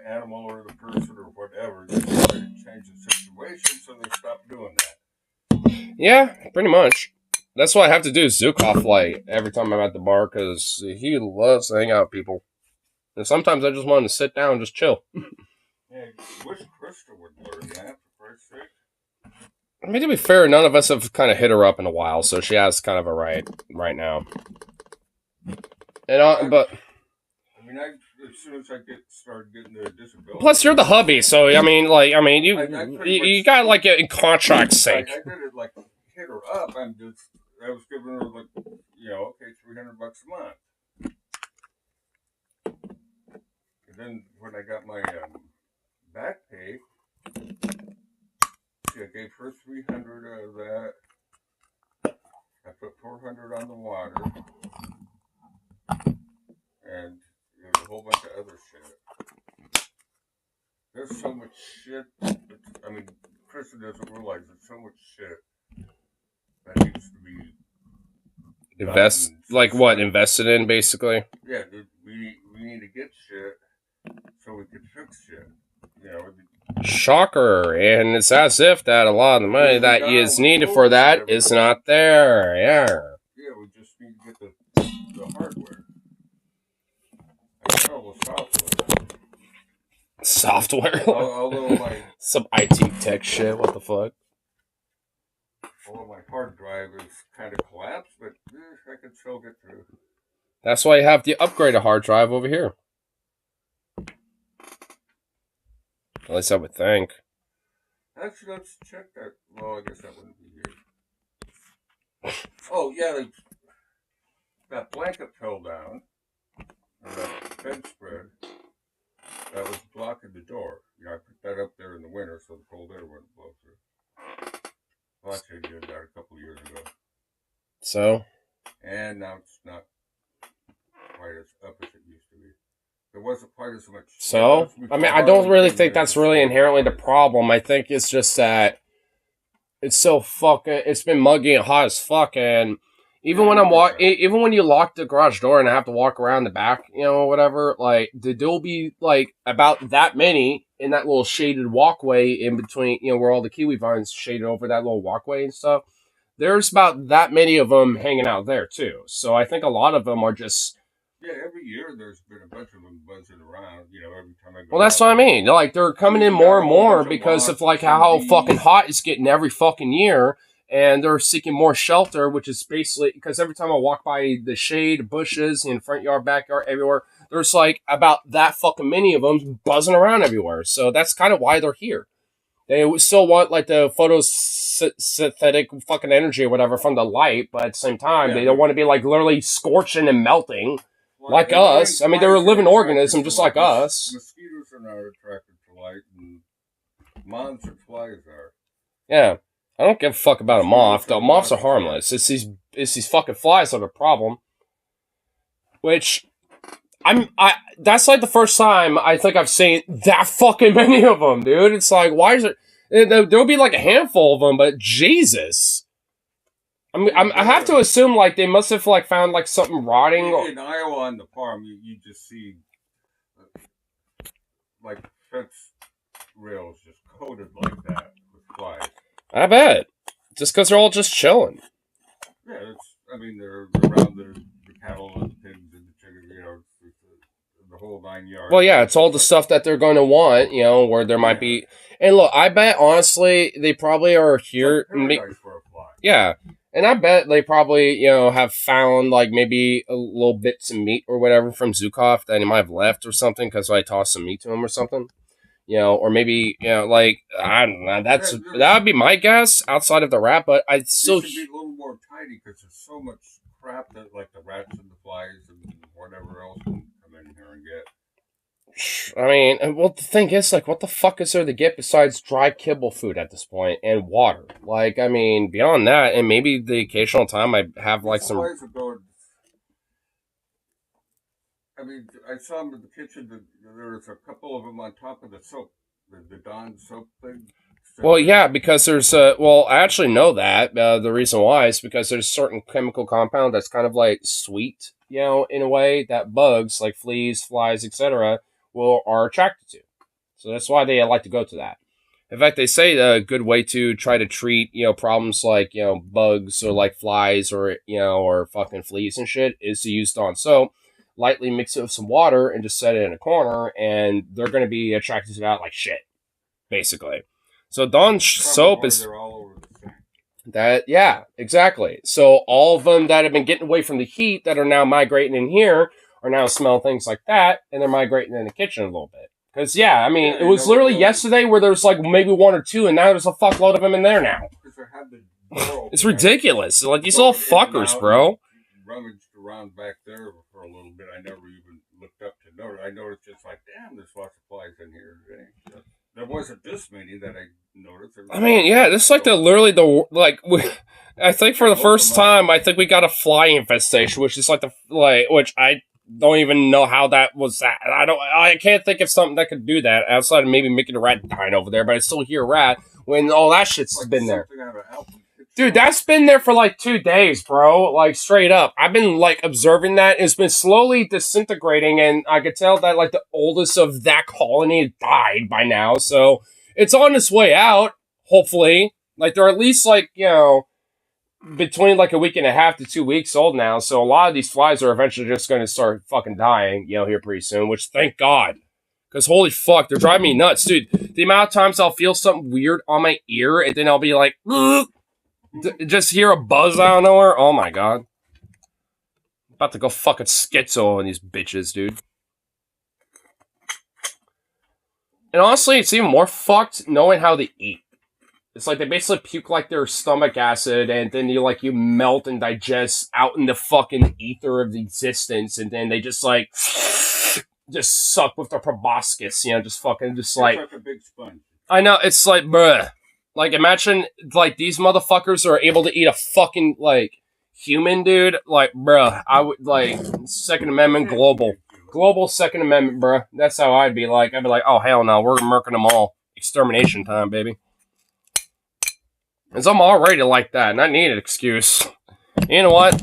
animal or the person or whatever. Just try to change the situation so they stop doing that. Yeah, pretty much. That's what I have to do. Zukov, like every time I'm at the bar, because he loves to hang out with people. And sometimes I just want to sit down and just chill. Yeah, I wish Krista would learn that, for Christ's sake. I mean, to be fair, none of us have kind of hit her up in a while, so she has kind of a right now. And but I mean, as soon as I start getting the disability. Plus, you're the hubby, so I mean, you got like in contract's sake. I did it like hit her up. I was giving her like, okay, $300 a month. And then when I got my back pay, I gave her $300 out of that. I put $400 on the water, and there's a whole bunch of other shit. There's so much shit. I mean, Kristen doesn't realize there's so much shit that needs to be invested in, basically. Yeah, we need to get shit so we can fix shit. Shocker, and it's as if that a lot of the money that is needed for that is not there. Yeah, we just need to get the hardware. I got all the software. Although some IT tech shit. What the fuck? Although my hard drive is kind of collapsed, but I can still get through. That's why you have to upgrade a hard drive over here. At least I would think. Actually, let's check that. Well, I guess that wouldn't be here. Oh, yeah, that blanket fell down. And that bedspread that was blocking the door. I put that up there in the winter so the cold air wouldn't blow through. Well, actually, I did that a couple years ago. So? And now it's not quite as up as it used to be. There wasn't quite as much. So? I mean, I don't really think that's really inherently the problem. I think it's just that it's so fucking... It's been muggy and hot as fuck, and even when even when you lock the garage door and I have to walk around the back, whatever, like, there'll be, like, about that many in that little shaded walkway in between, where all the kiwi vines shaded over that little walkway and stuff. There's about that many of them hanging out there, too. So I think a lot of them are just... Yeah, every year there's been a bunch of them buzzing around, every time I go. Well, that's what I mean. Like, they're coming in more and more because of, like, how fucking hot it's getting every fucking year. And they're seeking more shelter, which is basically... Because every time I walk by the shade, bushes, in front yard, backyard, everywhere, there's, like, about that fucking many of them buzzing around everywhere. So that's kind of why they're here. They still want, like, the photosynthetic fucking energy or whatever from the light, but at the same time, they don't want to be, like, literally scorching and melting. Like us. I mean, they're a living organism just like us. Mosquitoes are not attracted to light, and moths and flies are. Yeah. I don't give a fuck about a moth, though. Moths are harmless. It's these fucking flies that are the problem. Which, that's like the first time I think I've seen that fucking many of them, dude. It's like, why is it... There'll be like a handful of them, but Jesus... I have to assume, like, they must have, like, found, like, something rotting. In Iowa on the farm, you just see, like, fence rails just coated like that with flies. I bet. Just because they're all just chilling. Yeah, they're around the cattle and the pigs and the chickens, the whole 9 yards. Well, yeah, it's all the stuff that they're going to want, where there might be... And look, I bet, honestly, they probably are here... It's like for a fly. Yeah. And I bet they probably, have found, like, maybe a little bits of meat or whatever from Zukov that he might have left or something because I tossed some meat to him or something. Or maybe, like, I don't know. That would be my guess outside of the rat, but I still... It should be a little more tidy because there's so much crap that, like, the rats and the flies and whatever else can come in here and get. I mean, well, the thing is, like, what the fuck is there to get besides dry kibble food at this point and water? Like, I mean, beyond that, and maybe the occasional time I have, like, some... I mean, I saw them in the kitchen. There was a couple of them on top of the soap, the Dawn soap thing. Well, yeah, because there's well, I actually know that. The reason why is because there's a certain chemical compound that's kind of like sweet, in a way that bugs, like fleas, flies, etc., are attracted to. So that's why they like to go to that. In fact, they say a good way to try to treat, problems like, bugs or like flies or, or fucking fleas and shit is to use Dawn soap, lightly mix it with some water and just set it in a corner, and they're going to be attracted to that like shit, basically. So Dawn soap is all over the thing. that, yeah, exactly. So all of them that have been getting away from the heat that are now migrating in here are now smelling things like that, and they're migrating in the kitchen a little bit. Because, yeah, I mean, it was literally yesterday where there was like maybe one or two, and now there's a fuckload of them in there now. It's ridiculous. Like, these little fuckers, bro. Rummaged around back there for a little bit. I never even looked up to notice. I noticed just like, damn, there's lots of flies in here today. So there wasn't this many that I noticed. I mean, yeah, this is like I think for the first time, I think we got a fly infestation, which is which I don't even know how that was. I can't think of something that could do that outside of maybe making a rat dying over there, but I still hear a rat when all that shit's been there. Dude, that's been there for like 2 days, bro. Like, straight up. I've been like observing that. It's been slowly disintegrating, and I could tell that like the oldest of that colony died by now. So it's on its way out, hopefully. Like, they're at least like, between like a week and a half to 2 weeks old now. So a lot of these flies are eventually just going to start fucking dying, here pretty soon, which thank God. Because holy fuck, they're driving me nuts, dude. The amount of times I'll feel something weird on my ear, and then I'll be like, ugh! Just hear a buzz out of nowhere. Oh my God. I'm about to go fucking schizo on these bitches, dude. And honestly, it's even more fucked knowing how they eat. It's like they basically puke like their stomach acid, and then you melt and digest out in the fucking ether of existence, and then they just suck with their proboscis, just like a big sponge. I know, it's like, bruh. Like, imagine, like, these motherfuckers are able to eat a fucking, like, human, dude. Like, bruh, I would, like, Second Amendment global. Global Second Amendment, bruh. That's how I'd be like. I'd be like, oh, hell no, we're murking them all. Extermination time, baby. Because I'm already like that, and I need an excuse. You know what?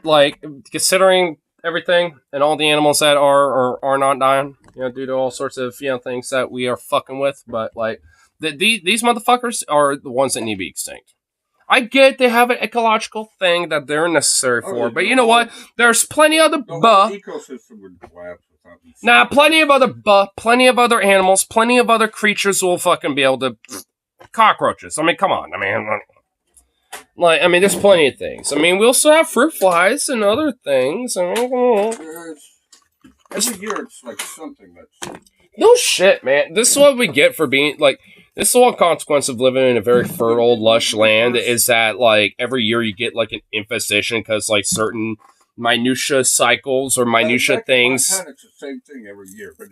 Like, considering everything and all the animals that are or are not dying, due to all sorts of, things that we are fucking with, but, like, these motherfuckers are the ones that need to be extinct. I get they have an ecological thing that they're necessary for, but you know what? There's plenty of ecosystem would collapse without these. Nah, plenty of other animals, plenty of other creatures will fucking be able to. Cockroaches. I mean, come on. I mean, there's plenty of things. I mean, we also have fruit flies and other things. I mean, every year it's like something that's. No shit, man. This is what we get for being like. This is one consequence of living in a very fertile, lush land is that, like, every year you get, like, an infestation because, like, certain minutia cycles or minutia things. It's the same thing every year, but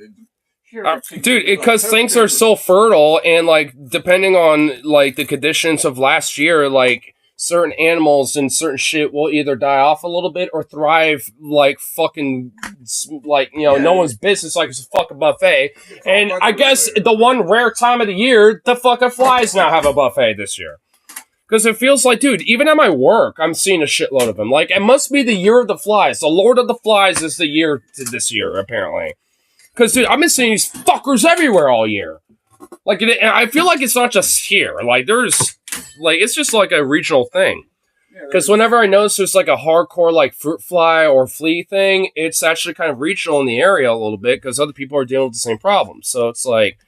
dude, because things are so fertile, and, like, depending on, like, the conditions of last year, like, certain animals and certain shit will either die off a little bit or thrive like fucking, like, no one's business, like it's a fucking buffet. And I guess the one rare time of the year, the fucking flies now have a buffet this year. Because it feels like, dude, even at my work, I'm seeing a shitload of them. Like, it must be the year of the flies. The Lord of the Flies is the year to this year, apparently. Because, dude, I've been seeing these fuckers everywhere all year. Like, I feel like it's not just here. Like, it's just like a regional thing. Because whenever I notice there's like a hardcore like fruit fly or flea thing, it's actually kind of regional in the area a little bit because other people are dealing with the same problem. So it's like,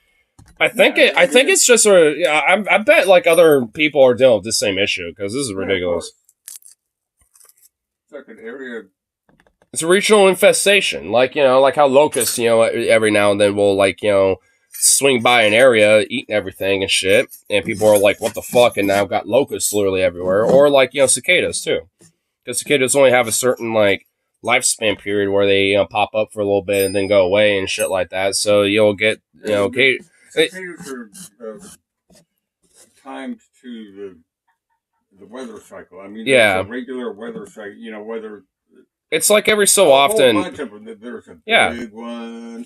I think it's just I bet like other people are dealing with the same issue because this is ridiculous. It's like an area. It's a regional infestation, like like how locusts, every now and then will like swing by an area, eating everything and shit, and people are like, what the fuck, and now got locusts literally everywhere, or like, cicadas too, because cicadas only have a certain, like, lifespan period where they, pop up for a little bit and then go away and shit like that, so you'll get, cicadas are timed to the weather cycle. I mean, there's a regular weather cycle, weather. It's like every so often. A whole bunch of them. There's a big one.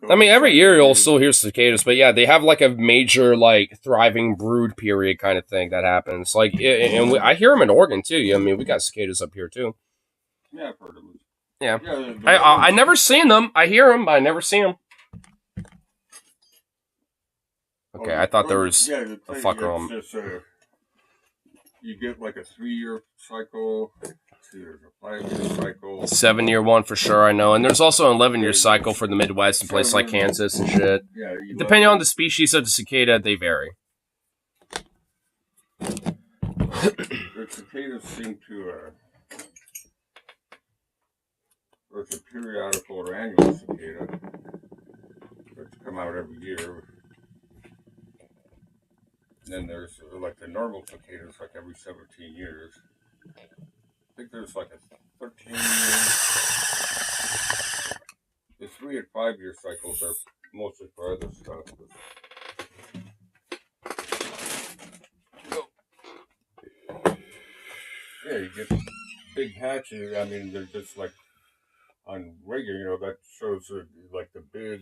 I mean, every year you'll still hear cicadas, but yeah, they have like a major, like, thriving brood period kind of thing that happens. Like, and I hear them in Oregon too. I mean, we got cicadas up here too. Yeah, I've heard of them. Yeah, I never seen them. I hear them, but I never seen them. Okay, I thought there was a fucker on. Just, you get like a 3-year cycle, there's a 5-year cycle. 7-year one for sure, I know. And there's also an 11-year cycle for the Midwest in places like Kansas and shit. Yeah, depending on the species of the cicada, they vary. The cicadas seem to, there's a periodical or annual cicada that's come out every year. And then there's like the normal cicadas, like every 17 years. I think there's like a 13 years. The 3 and 5 year cycles are mostly for other stuff. Yeah, you get big hatches. I mean, they're just like on regular, that shows like the big,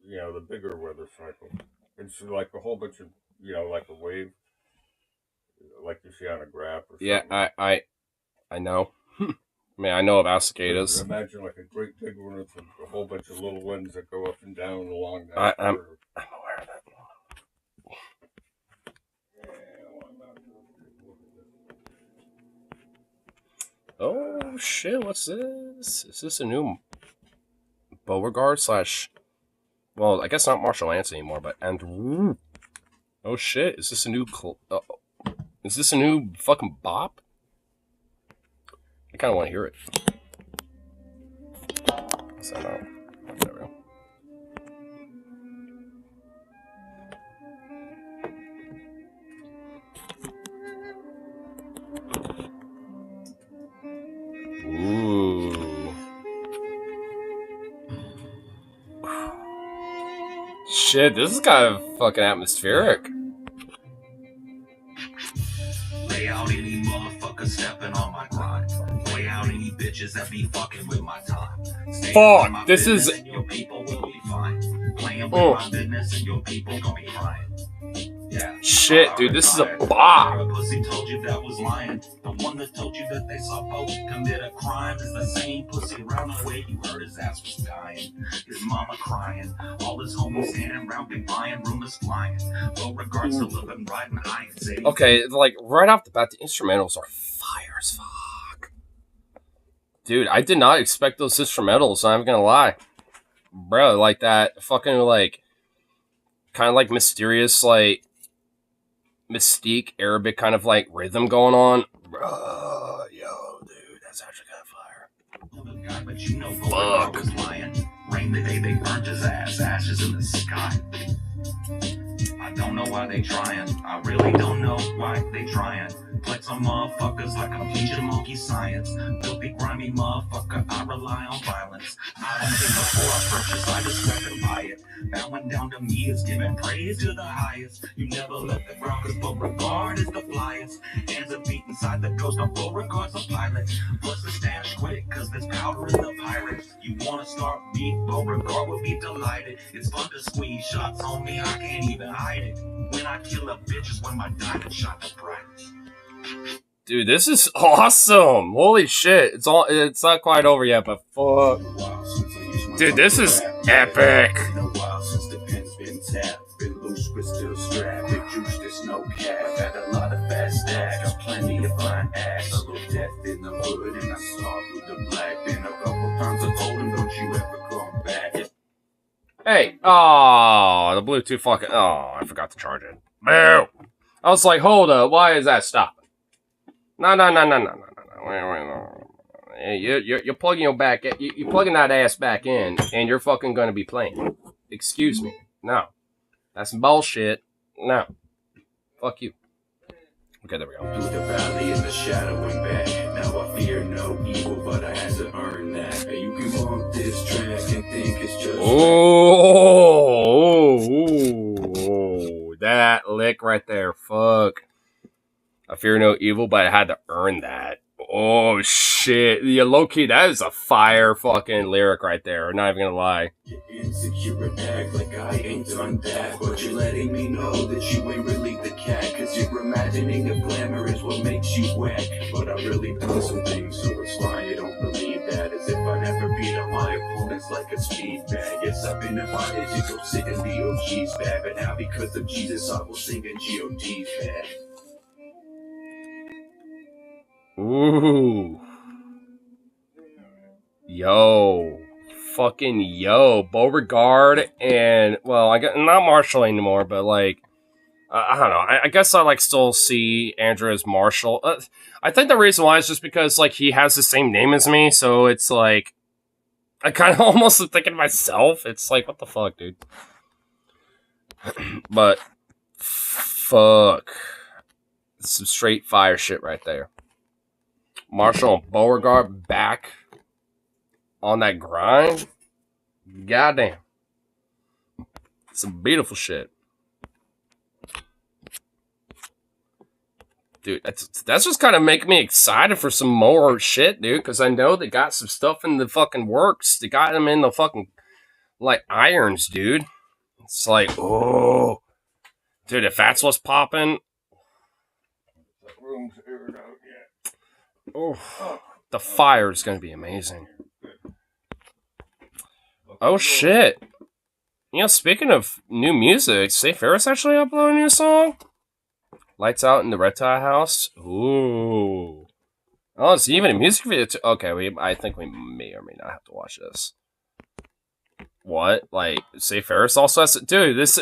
the bigger weather cycle. It's like a whole bunch of, like a wave, like you see on a graph or something. Yeah, I know. I mean, I know about cicadas. Imagine like a great big one with a whole bunch of little ones that go up and down along that. I'm aware of that. Oh shit! What's this? Is this a new Beauregard / Well, I guess not Marshall Lance anymore, but and oh shit! Is this a new? Is this a new fucking bop? I kind of want to hear it. So no, there we go. Ooh. Shit, this is kind of fucking atmospheric. Lay out any motherfucker stepping on my grind. Lay out any bitches that be fucking with my time. Fuck, this is. And your people will be fine. Playing with my business and your people gonna be crying. Yeah. Shit, dude, this is a bop. The pussy told you that was lying. The one that told you that they saw Pope commit a crime is the same pussy around the way you heard his ass was dying. His mama crying. All his homies standing around big buying, rumors flying. Low regards to living riding high and city. Okay, like right off the bat, the instrumentals are fire as fuck. Dude, I did not expect those instrumentals, I'm gonna lie. Bro, like that fucking like kind of like mysterious, like mystique Arabic kind of like rhythm going on. Bro, yo, dude, that's actually kind of fire. But you know, fuck. Was lying. Rain the day they burnt his ass, ashes in the sky. I don't know why they trying. I really don't know why they trying. Flex on motherfuckers like I'm teaching monkey science. Filthy, grimy motherfucker, I rely on violence. I don't think before I purchase, I just fucking buy it. Bowing down to me is giving praise to the highest. You never let the ground, cause Beauregard is the flyest. Hands are beat inside the ghost of Beauregard's a pilot. Plus the stash quick, cause there's powder in the pirate. You wanna start beat, Beauregard will be delighted. It's fun to squeeze shots on me, I can't even hide it. When I kill a bitch is when my diamond shot the brightest. Dude, this is awesome! Holy shit! It's not quite over yet, but fuck. Dude, this is epic. Been loose but still strapped. Big juice, there's no cap. Had a lot of fast stacks. Got plenty of fine ass. A little death in the hood, and I saw through the black. Been a couple times I told him, don't you ever come back. Hey, the Bluetooth fucking. Oh, I forgot to charge it. Boo! I was like, hold up, why is that stopping? No. You're plugging your back. You're plugging that ass back in, and you're fucking gonna be playing. Excuse me. No. That's some bullshit. No. Fuck you. Okay, there we go. Through the valley in the shadow and back. Now I fear no evil, but I had to earn that. Hey, you can bump this track and think it's just. Oh, that lick right there. Fuck. I fear no evil, but I had to earn that. Oh, shit. Yeah, low-key, that is a fire fucking lyric right there. I'm not even gonna lie. You're insecure and act like I ain't done that. But you're letting me know that you ain't really the cat. Cause you're imagining the glamour is what makes you whack. But I really done some things, so it's fine. You don't believe that. As if I'd ever be beat on my opponents like a speed bag. Yes, I've been invited to go sit in the OG's bag, but now because of Jesus, I will sing in G.O.D's bag. Ooh. Yo. Fucking yo. Beauregard and, well, I got not Marshall anymore, but like, I don't know. I guess I like still see Andrew as Marshall. I think the reason why is just because like he has the same name as me, so it's like I kind of almost am thinking to myself. It's like, what the fuck, dude? But fuck, some straight fire shit right there. Marshall and Beauregard back on that grind. Goddamn, some beautiful shit. Dude, that's just kind of making me excited for some more shit, dude, because I know they got some stuff in the fucking works. They got them in the fucking, like, irons, dude. It's like, oh. Dude, if that's what's popping. The room's aired out yet. Oh, the fire is going to be amazing. Oh, shit. You know, speaking of new music, Say Ferris actually uploaded a new song? Lights Out in the Reptile House. Ooh. Oh, it's even a music video too. Okay, I think we may or may not have to watch this. What? Like, Say Ferris also has to... Dude, is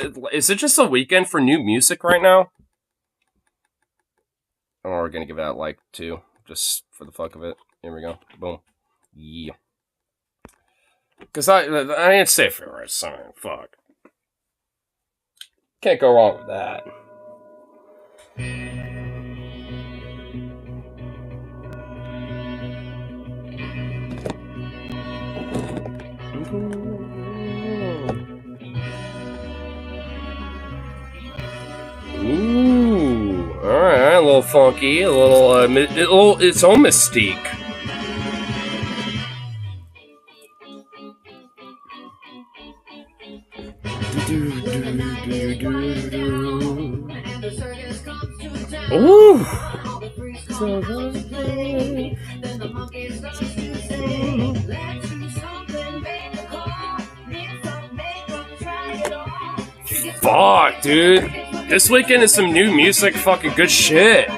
it just a weekend for new music right now? Or we're gonna give it out like 2, just for the fuck of it. Here we go. Boom. Yeah. Because I ain't Say Ferris. I mean, fuck. Can't go wrong with that. Ooh, alright, a little funky, a little, its own mystique. Ooh. Fuck, dude. This weekend is some new music, fucking good shit.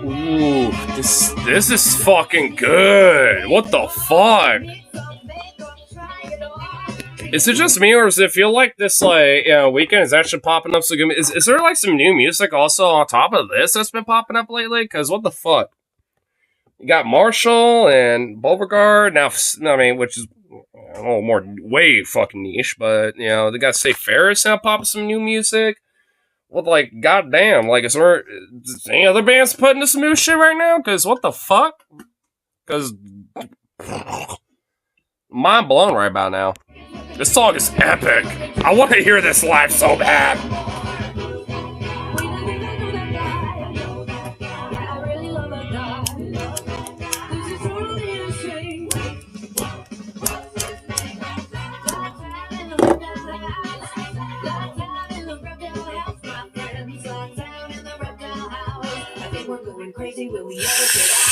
Ooh, this is fucking good. What the fuck? Is it just me, or does it feel like this, like, weekend is actually popping up so good? Is there, like, some new music also on top of this that's been popping up lately? Because what the fuck? You got Marshall and Beauregard, now, I mean, which is a little more, way fucking niche, but, you know, they got Say Ferris now popping some new music. Well, like, goddamn, like, is any other bands putting this some new shit right now? Because what the fuck? Because mind blown right about now. This song is epic. I want to hear this live so bad. Crazy, will we ever get out?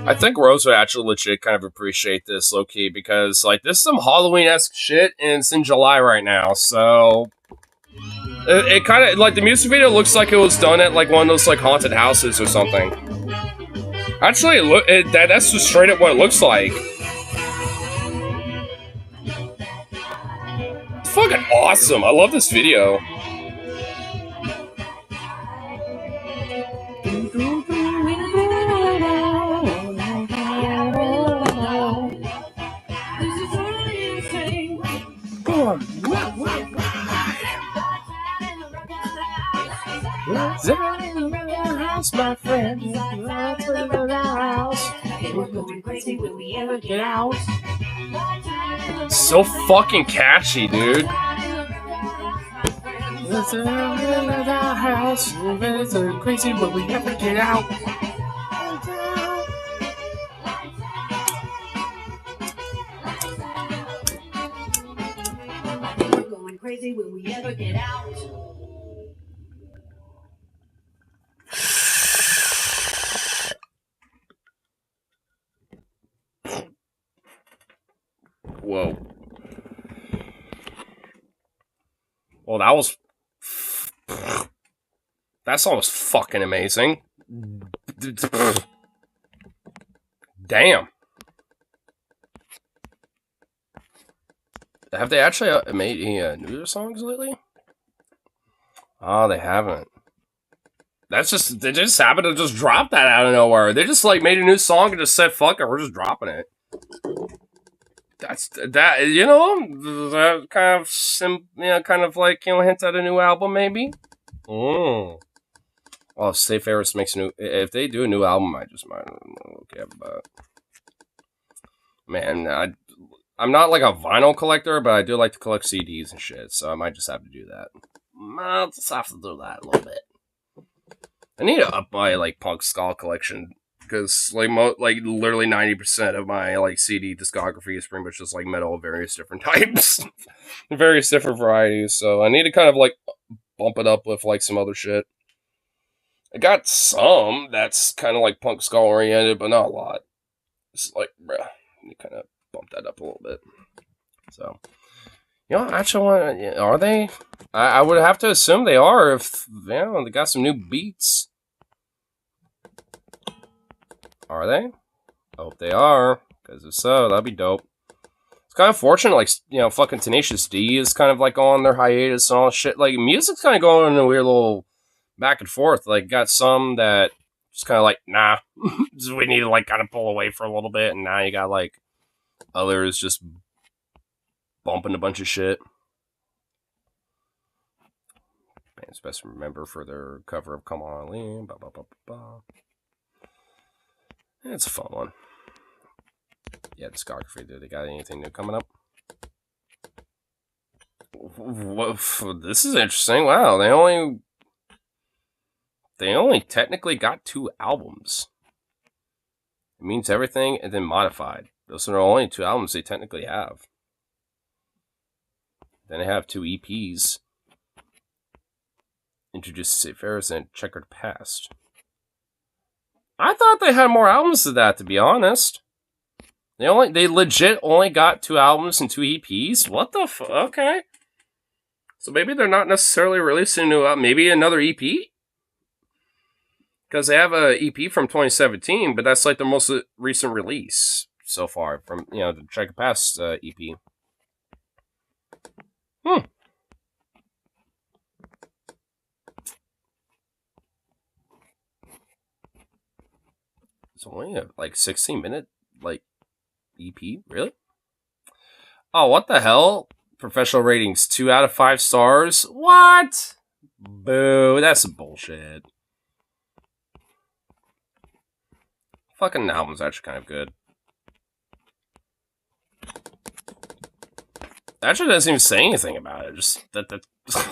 I think Rose would actually legit kind of appreciate this low-key because, like, this is some Halloween-esque shit and it's in July right now, so it kind of, like, the music video looks like it was done at, like, one of those, like, haunted houses or something. Actually, that's just straight up what it looks like. It's fucking awesome. I love this video. My friends. crazy when we ever get out. So fucking catchy, dude. Crazy when we ever get out. We're going crazy when we ever get out. Whoa. Well, that was... That song was fucking amazing. Damn. Have they actually made any newer songs lately? Oh, they haven't. That's just... They just happened to just drop that out of nowhere. They just, like, made a new song and just said, fuck it, we're just dropping it. That's that, you know, that kind of kind of like, you know, hint at a new album, maybe. Oh, if Safe Ferris makes a new, if they do a new album, I just might okay about it. Man, I'm not like a vinyl collector, but I do like to collect CDs and shit, so I might just have to do that. I'll just have to do that a little bit. I need to up my like punk ska collection. Because like literally 90% of my like CD discography is pretty much just like metal of various different types, various different varieties. So I need to kind of like bump it up with like some other shit. I got some that's kind of like punk ska oriented, but not a lot. It's like, bruh, you kind of bump that up a little bit. So, you know, actually, are they? I would have to assume they are if they got some new beats. Are they? I hope they are, because if so, that'd be dope. It's kind of fortunate, like, you know, fucking Tenacious D is kind of like on their hiatus and all that shit. Like, music's kind of going in a weird little back and forth. Like, got some that just kind of like, nah, we need to like kind of pull away for a little bit, and now you got like others just bumping a bunch of shit. Band's best remember for their cover of "Come On, Lean." Ba, ba, ba, ba, ba. It's a fun one. Yeah, discography. Do they got anything new coming up? This is interesting. Wow, they only technically got 2 albums. It means everything and then modified. Those are the only 2 albums they technically have. Then they have 2 EPs. Introduced Safe Ferris and Checkered Past. I thought they had more albums than that, to be honest. They legit only got 2 albums and 2 EPs? What the fuck? Okay. So maybe they're not necessarily releasing a new album. Maybe another EP? Because they have a EP from 2017, but that's like the most recent release so far from, you know, the Checkered Past EP. It's only a like 16-minute like EP, really? Oh, what the hell? Professional ratings 2 out of 5 stars. What? Boo! That's some bullshit. Fucking album's actually kind of good. Actually doesn't even say anything about it. Just that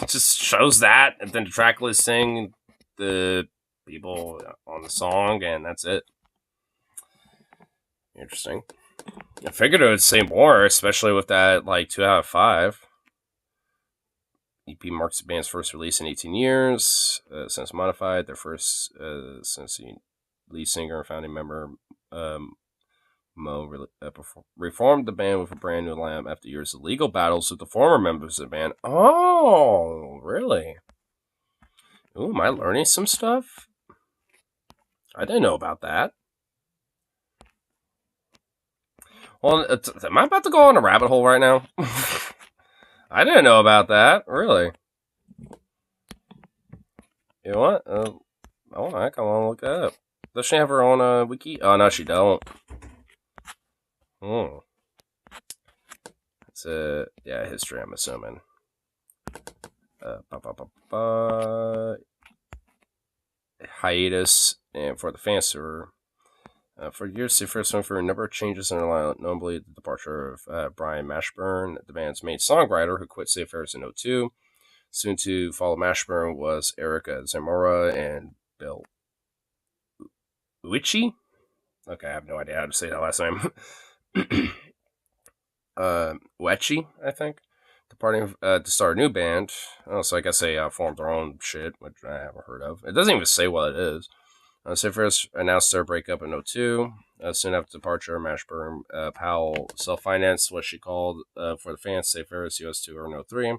just shows that, and then the track listing, the people on the song, and that's it. Interesting. I figured it would say more, especially with that like 2 out of 5. EP marks the band's first release in 18 years since Modified. Their first since the lead singer and founding member Mo reformed the band with a brand new lineup after years of legal battles with the former members of the band. Oh, really? Ooh, am I learning some stuff? I didn't know about that. Well, am I about to go on a rabbit hole right now? I didn't know about that. Really? You know what? I come on, look that up. Does she have her own wiki? Oh, no, she don't. It's yeah, history, I'm assuming. Hiatus and for the fans server. For years, Say Ferris went through a number of changes in her lineup, notably the departure of Brian Mashburn, the band's main songwriter, who quit Say Ferris in 2002. Soon to follow Mashburn was Erica Zamora and Bill Uichi. Okay, I have no idea how to say that last name. Uechi, I think. Departing to start a new band. Oh, so I guess they formed their own shit, which I haven't heard of. It doesn't even say what it is. Say Ferris announced their breakup in 2002. Soon after departure, Mashburn Powell self-financed what she called, for the fans, Say Ferris US Tour in 2003,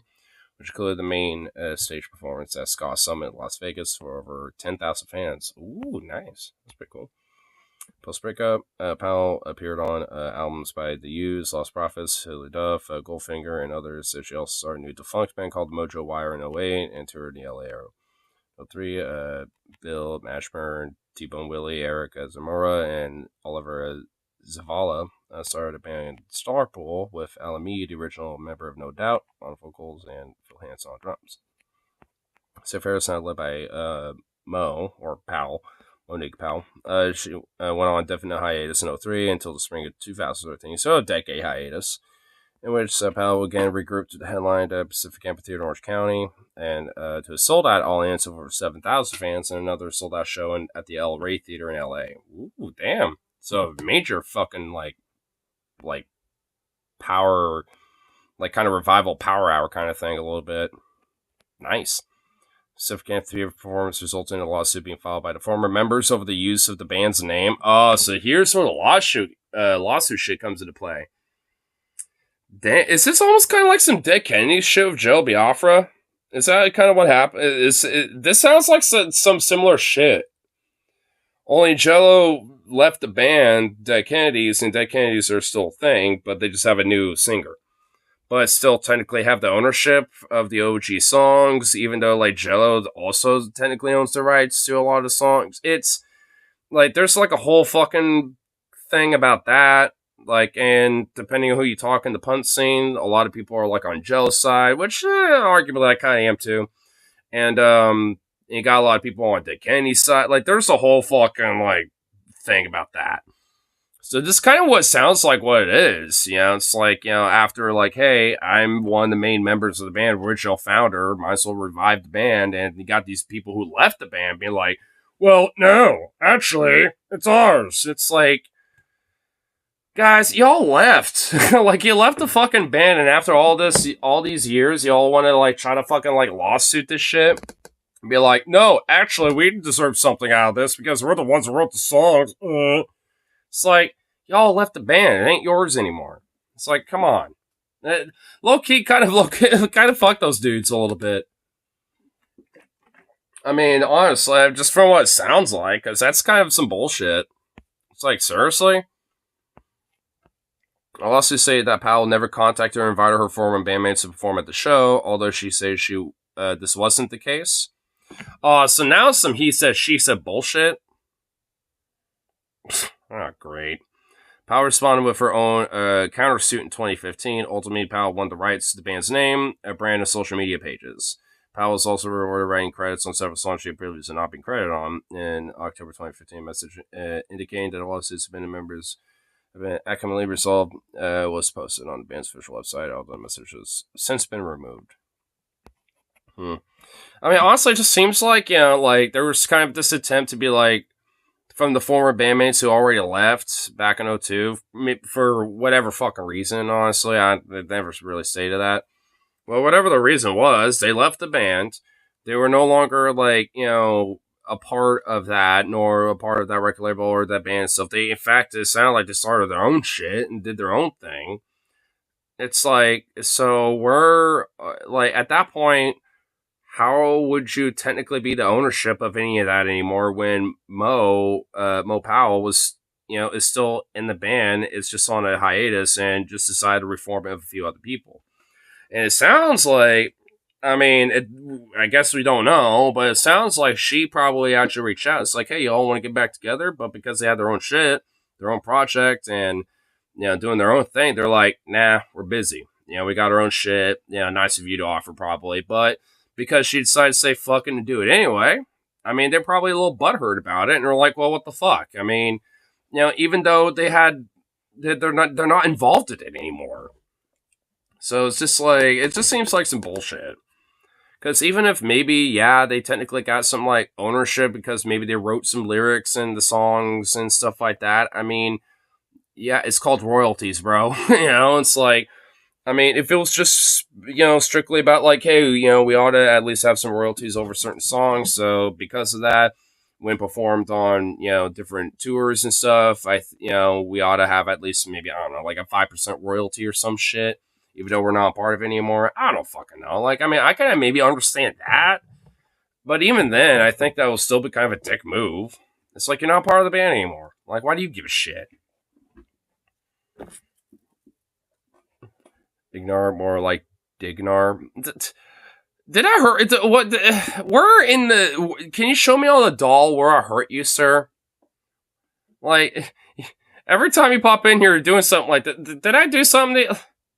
which included the main stage performance at Ska Summit in Las Vegas for over 10,000 fans. Ooh, nice. That's pretty cool. Post-breakup, Powell appeared on albums by The Used, Lost Prophets, Hilly Duff, Goldfinger, and others. So she also started a new defunct band called Mojo Wire in 2008 and toured the LA area. 2003, Bill Mashburn, T-Bone Willie, Erica Zamora, and Oliver Zavala started a band Starpool with Alan Mead, the original member of No Doubt, on vocals, and Phil Hansen on drums. Say Ferris now led by Monique Powell. She went on definite hiatus in 2003 until the spring of 2013, so a decade hiatus, in which Powell again regrouped to the headline at Pacific Amphitheater in Orange County, and to a sold-out audience of over 7,000 fans, and another sold-out show at the El Rey Theater in LA. Ooh, damn. So major fucking, like power, like kind of revival power hour kind of thing a little bit. Nice. Pacific Amphitheater performance resulted in a lawsuit being filed by the former members over the use of the band's name. Oh, so here's where the lawsuit shit comes into play. Damn, is this almost kind of like some Dead Kennedy shit of Joe Biafra? Is that kind of what happened? This sounds like some similar shit. Only Jello left the band, Dead Kennedys, and Dead Kennedys are still a thing, but they just have a new singer. But still technically have the ownership of the OG songs, even though like Jello also technically owns the rights to a lot of the songs. It's like there's like a whole fucking thing about that. Like, and depending on who you talk in the punk scene, a lot of people are like on Jello's side, which arguably I kind of am too. And you got a lot of people on Dead Kennedy's side. Like, there's a whole fucking like thing about that. So this is kind of what sounds like what it is. You know, it's like, you know, after like, hey, I'm one of the main members of the band, original founder, might as well revive the band. And you got these people who left the band being like, well, no, actually, it's ours. It's like, guys, y'all left. Like, you left the fucking band, and after all these years, y'all want to like try to fucking like lawsuit this shit? And be like, no, actually, we deserve something out of this because we're the ones who wrote the songs. It's like, y'all left the band. It ain't yours anymore. It's like, come on. Low-key kind of fuck those dudes a little bit. I mean, honestly, just from what it sounds like, because that's kind of some bullshit. It's like, seriously? I'll also say that Powell never contacted or invited her former bandmates to perform at the show, although she says this wasn't the case. So now some he said, she said bullshit. Great. Powell responded with her own countersuit in 2015. Ultimately, Powell won the rights to the band's name, a brand, and social media pages. Powell was also rewarded writing credits on several songs she had previously not been credited on. In October 2015, message indicating that the lawsuits have been members have been accurately resolved was posted on the band's official website, although the message has since been removed. I mean, honestly, it just seems like, you know, like there was kind of this attempt to be like, from the former bandmates who already left back in 2002, for whatever fucking reason, honestly, I never really stated that. Well, whatever the reason was, they left the band. They were no longer, like, you know, a part of that, nor a part of that record label or that band stuff. They, in fact, it sounded like they started their own shit and did their own thing. It's like, so we're, like, at that point, how would you technically be the ownership of any of that anymore when Mo Powell was, you know, is still in the band, is just on a hiatus and just decided to reform it with a few other people? And it sounds like, I mean, I guess we don't know, but it sounds like she probably actually reached out. It's like, hey, y'all want to get back together? But because they had their own shit, their own project, and, you know, doing their own thing, they're like, nah, we're busy. You know, we got our own shit. You know, nice of you to offer probably, but because she decided to say fucking to do it anyway, I mean, they're probably a little butthurt about it, and they're like, well, what the fuck? I mean, even though they're not involved in it anymore. So it's just like, it just seems like some bullshit. Because even if maybe, they technically got some like ownership because maybe they wrote some lyrics in the songs and stuff like that. I mean, it's called royalties, bro. It's like, I mean, if it was just, strictly about like, hey, we ought to at least have some royalties over certain songs. So because of that, when performed on, different tours and stuff, we ought to have at least maybe, I don't know, like a 5% royalty or some shit, even though we're not part of it anymore. I don't fucking know. Like, I mean, I can maybe understand that. But even then, I think that will still be kind of a dick move. It's like, you're not part of the band anymore. Like, why do you give a shit? Ignore, more like Dignar. Did I hurt? What? Where in the? Can you show me on the doll where I hurt you, sir? Like, every time you pop in here doing something like that, did I do something?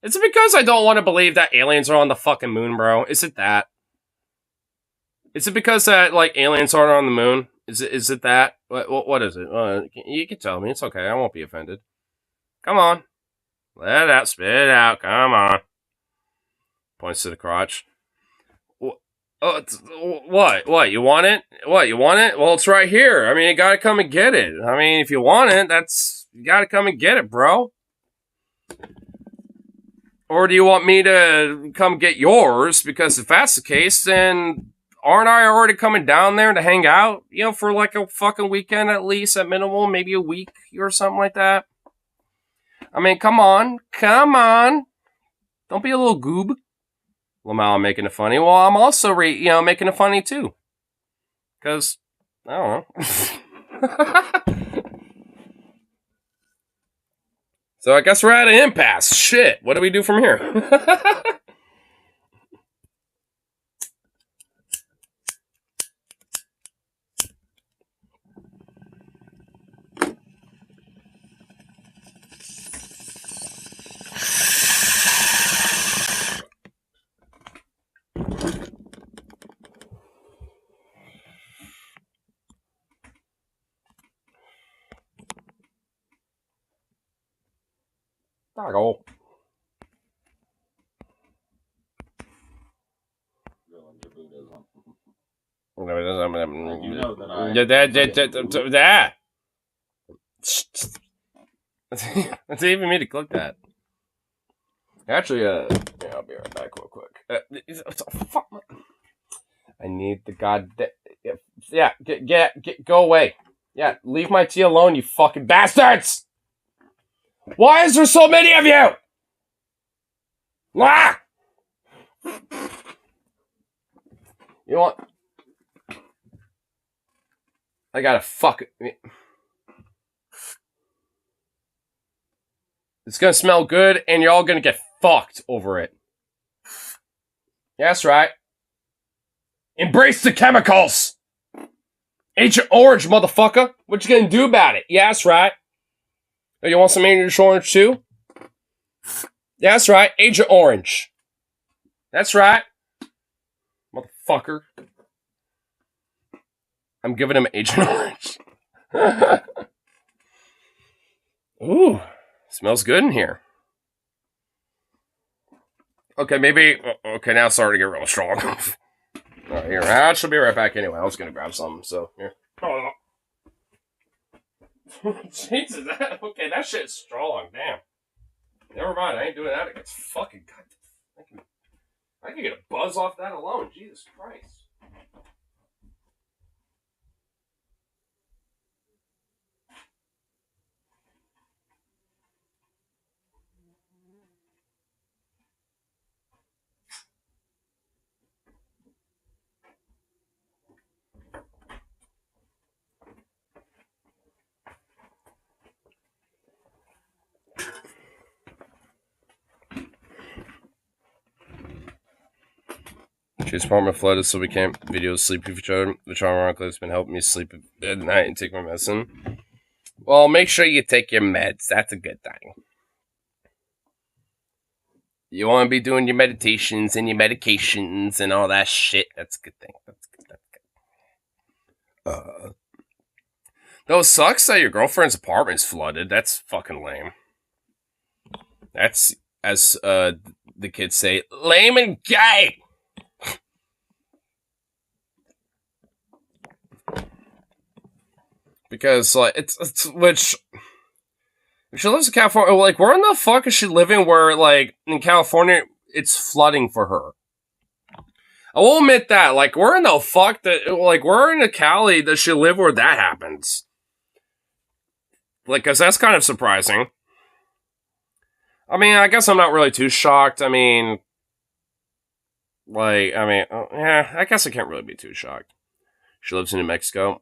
Is it because I don't want to believe that aliens are on the fucking moon, bro? Is it that? Is it because that like aliens aren't on the moon? Is it that? What is it? You can tell me. It's okay. I won't be offended. Come on. Let it out. Spit it out. Come on. Points to the crotch. What? What? You want it? What? You want it? Well, it's right here. I mean, you gotta come and get it. I mean, if you want it, you gotta come and get it, bro. Or do you want me to come get yours? Because if that's the case, then aren't I already coming down there to hang out? For like a fucking weekend at least, at minimum, maybe a week or something like that. I mean, come on. Don't be a little goob. Lamau making it funny. Well, I'm also, making it funny too. Because, I don't know. So I guess we're at an impasse. Shit, what do we do from here? Doggo. You know that It's even me to click that. Actually, I'll be right back real quick. I need the goddamn. Go away. Yeah, leave my tea alone, you fucking bastards! Why is there so many of you? Ah! You want? I gotta fuck it. It's gonna smell good, and you're all gonna get fucked over it. Yeah, that's right. Embrace the chemicals! Agent Orange, motherfucker! What you gonna do about it? Yeah, that's right. Oh, you want some Agent Orange too? Yeah, that's right. Agent Orange. That's right. Motherfucker. I'm giving him Agent Orange. Ooh. Smells good in here. Okay, maybe... Okay, now it's starting to get real strong. Alright, here. I should be right back anyway. I was gonna grab some, so... Here. Jesus, okay, that shit's strong. Damn. Never mind, I ain't doing that. It's fucking... God, I can get a buzz off that alone. Jesus Christ. Chase apartment flooded, so we can't video sleep with each other, which ironically has been helping me sleep at night and take my medicine. Well, make sure you take your meds. That's a good thing. You want to be doing your meditations and your medications and all that shit. That's a good thing. That's good. Though it sucks that your girlfriend's apartment's flooded. That's fucking lame. That's, as the kids say, lame and gay. Because, like, it's which, she lives in California, like, where in the fuck is she living where, like, in California, it's flooding for her? I will admit that, like, where in the fuck, where in the Cali does she live where that happens? Like, cause that's kind of surprising. I mean, I guess I'm not really too shocked. I mean, I guess I can't really be too shocked. She lives in New Mexico.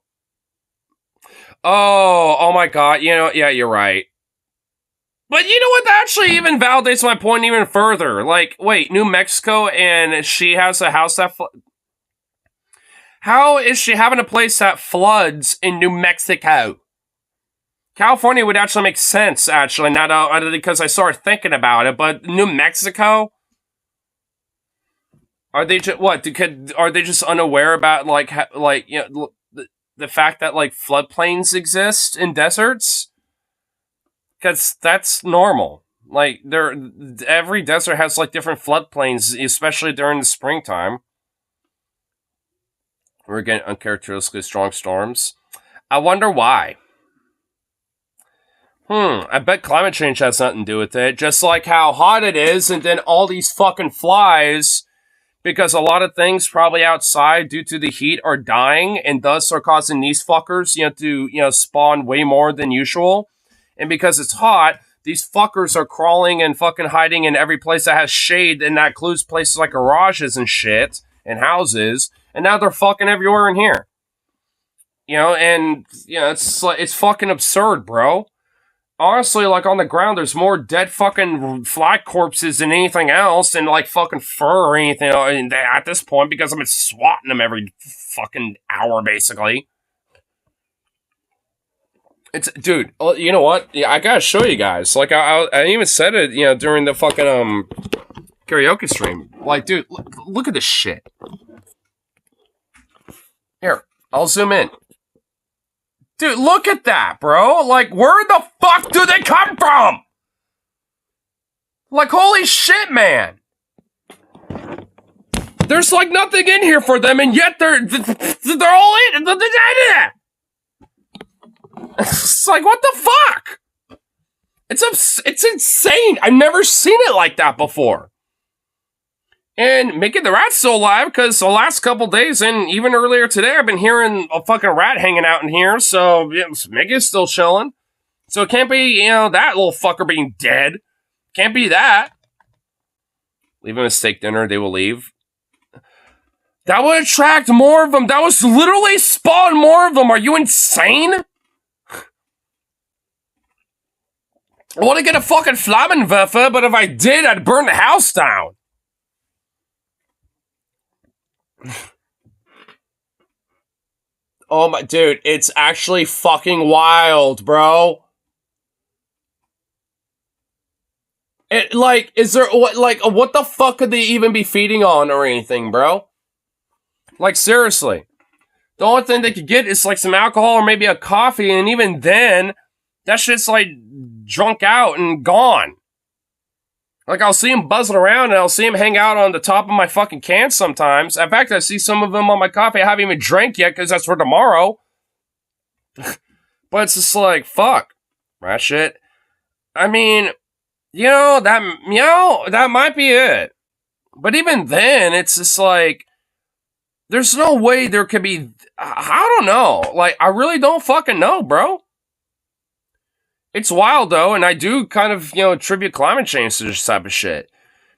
Oh my god, yeah, you're right. But you know what, that actually even validates my point even further. Like, wait, New Mexico, and she has a house that how is she having a place that floods in New Mexico? California would actually make sense, actually, not because I started thinking about it, but New Mexico? Are they just, what, are they just unaware about, the fact that, like, floodplains exist in deserts? Because that's normal. Like, every desert has, like, different floodplains, especially during the springtime. We're getting uncharacteristically strong storms. I wonder why. I bet climate change has nothing to do with it. Just like how hot it is, and then all these fucking flies, because a lot of things probably outside due to the heat are dying, and thus are causing these fuckers, to spawn way more than usual. And because it's hot, these fuckers are crawling and fucking hiding in every place that has shade, and that includes places like garages and shit, and houses, and now they're fucking everywhere in here. It's fucking absurd, bro. Honestly, like, on the ground, there's more dead fucking fly corpses than anything else, and, like, fucking fur or anything at this point, because I've been swatting them every fucking hour, basically. Dude, you know what? Yeah, I gotta show you guys. Like, I even said it, during the fucking, karaoke stream. Like, dude, look at this shit. Here, I'll zoom in. Dude, look at that, bro. Like, where the fuck do they come from? Like, holy shit, man. There's, like, nothing in here for them, and yet they're all in. It's like, what the fuck? It's insane. I've never seen it like that before. And Mickey the Rat's still alive, because the last couple days, and even earlier today, I've been hearing a fucking rat hanging out in here, so Mickey's still chilling. So it can't be, that little fucker being dead. Can't be that. Leave him a steak dinner, they will leave. That would attract more of them. That was literally spawn more of them. Are you insane? I want to get a fucking Flammenwerfer, but if I did, I'd burn the house down. Oh my, dude, it's actually fucking wild, bro. It, like, is there, what the fuck could they even be feeding on or anything, bro? Like, seriously. The only thing they could get is, like, some alcohol or maybe a coffee, and even then, that shit's, like, drunk out and gone. Like, I'll see him buzzing around, and I'll see him hang out on the top of my fucking can sometimes. In fact, I see some of them on my coffee I haven't even drank yet, because that's for tomorrow. But it's just like, fuck. Rat shit. I mean, that might be it. But even then, it's just like, there's no way there could be, I don't know. Like, I really don't fucking know, bro. It's wild, though, and I do kind of, attribute climate change to this type of shit.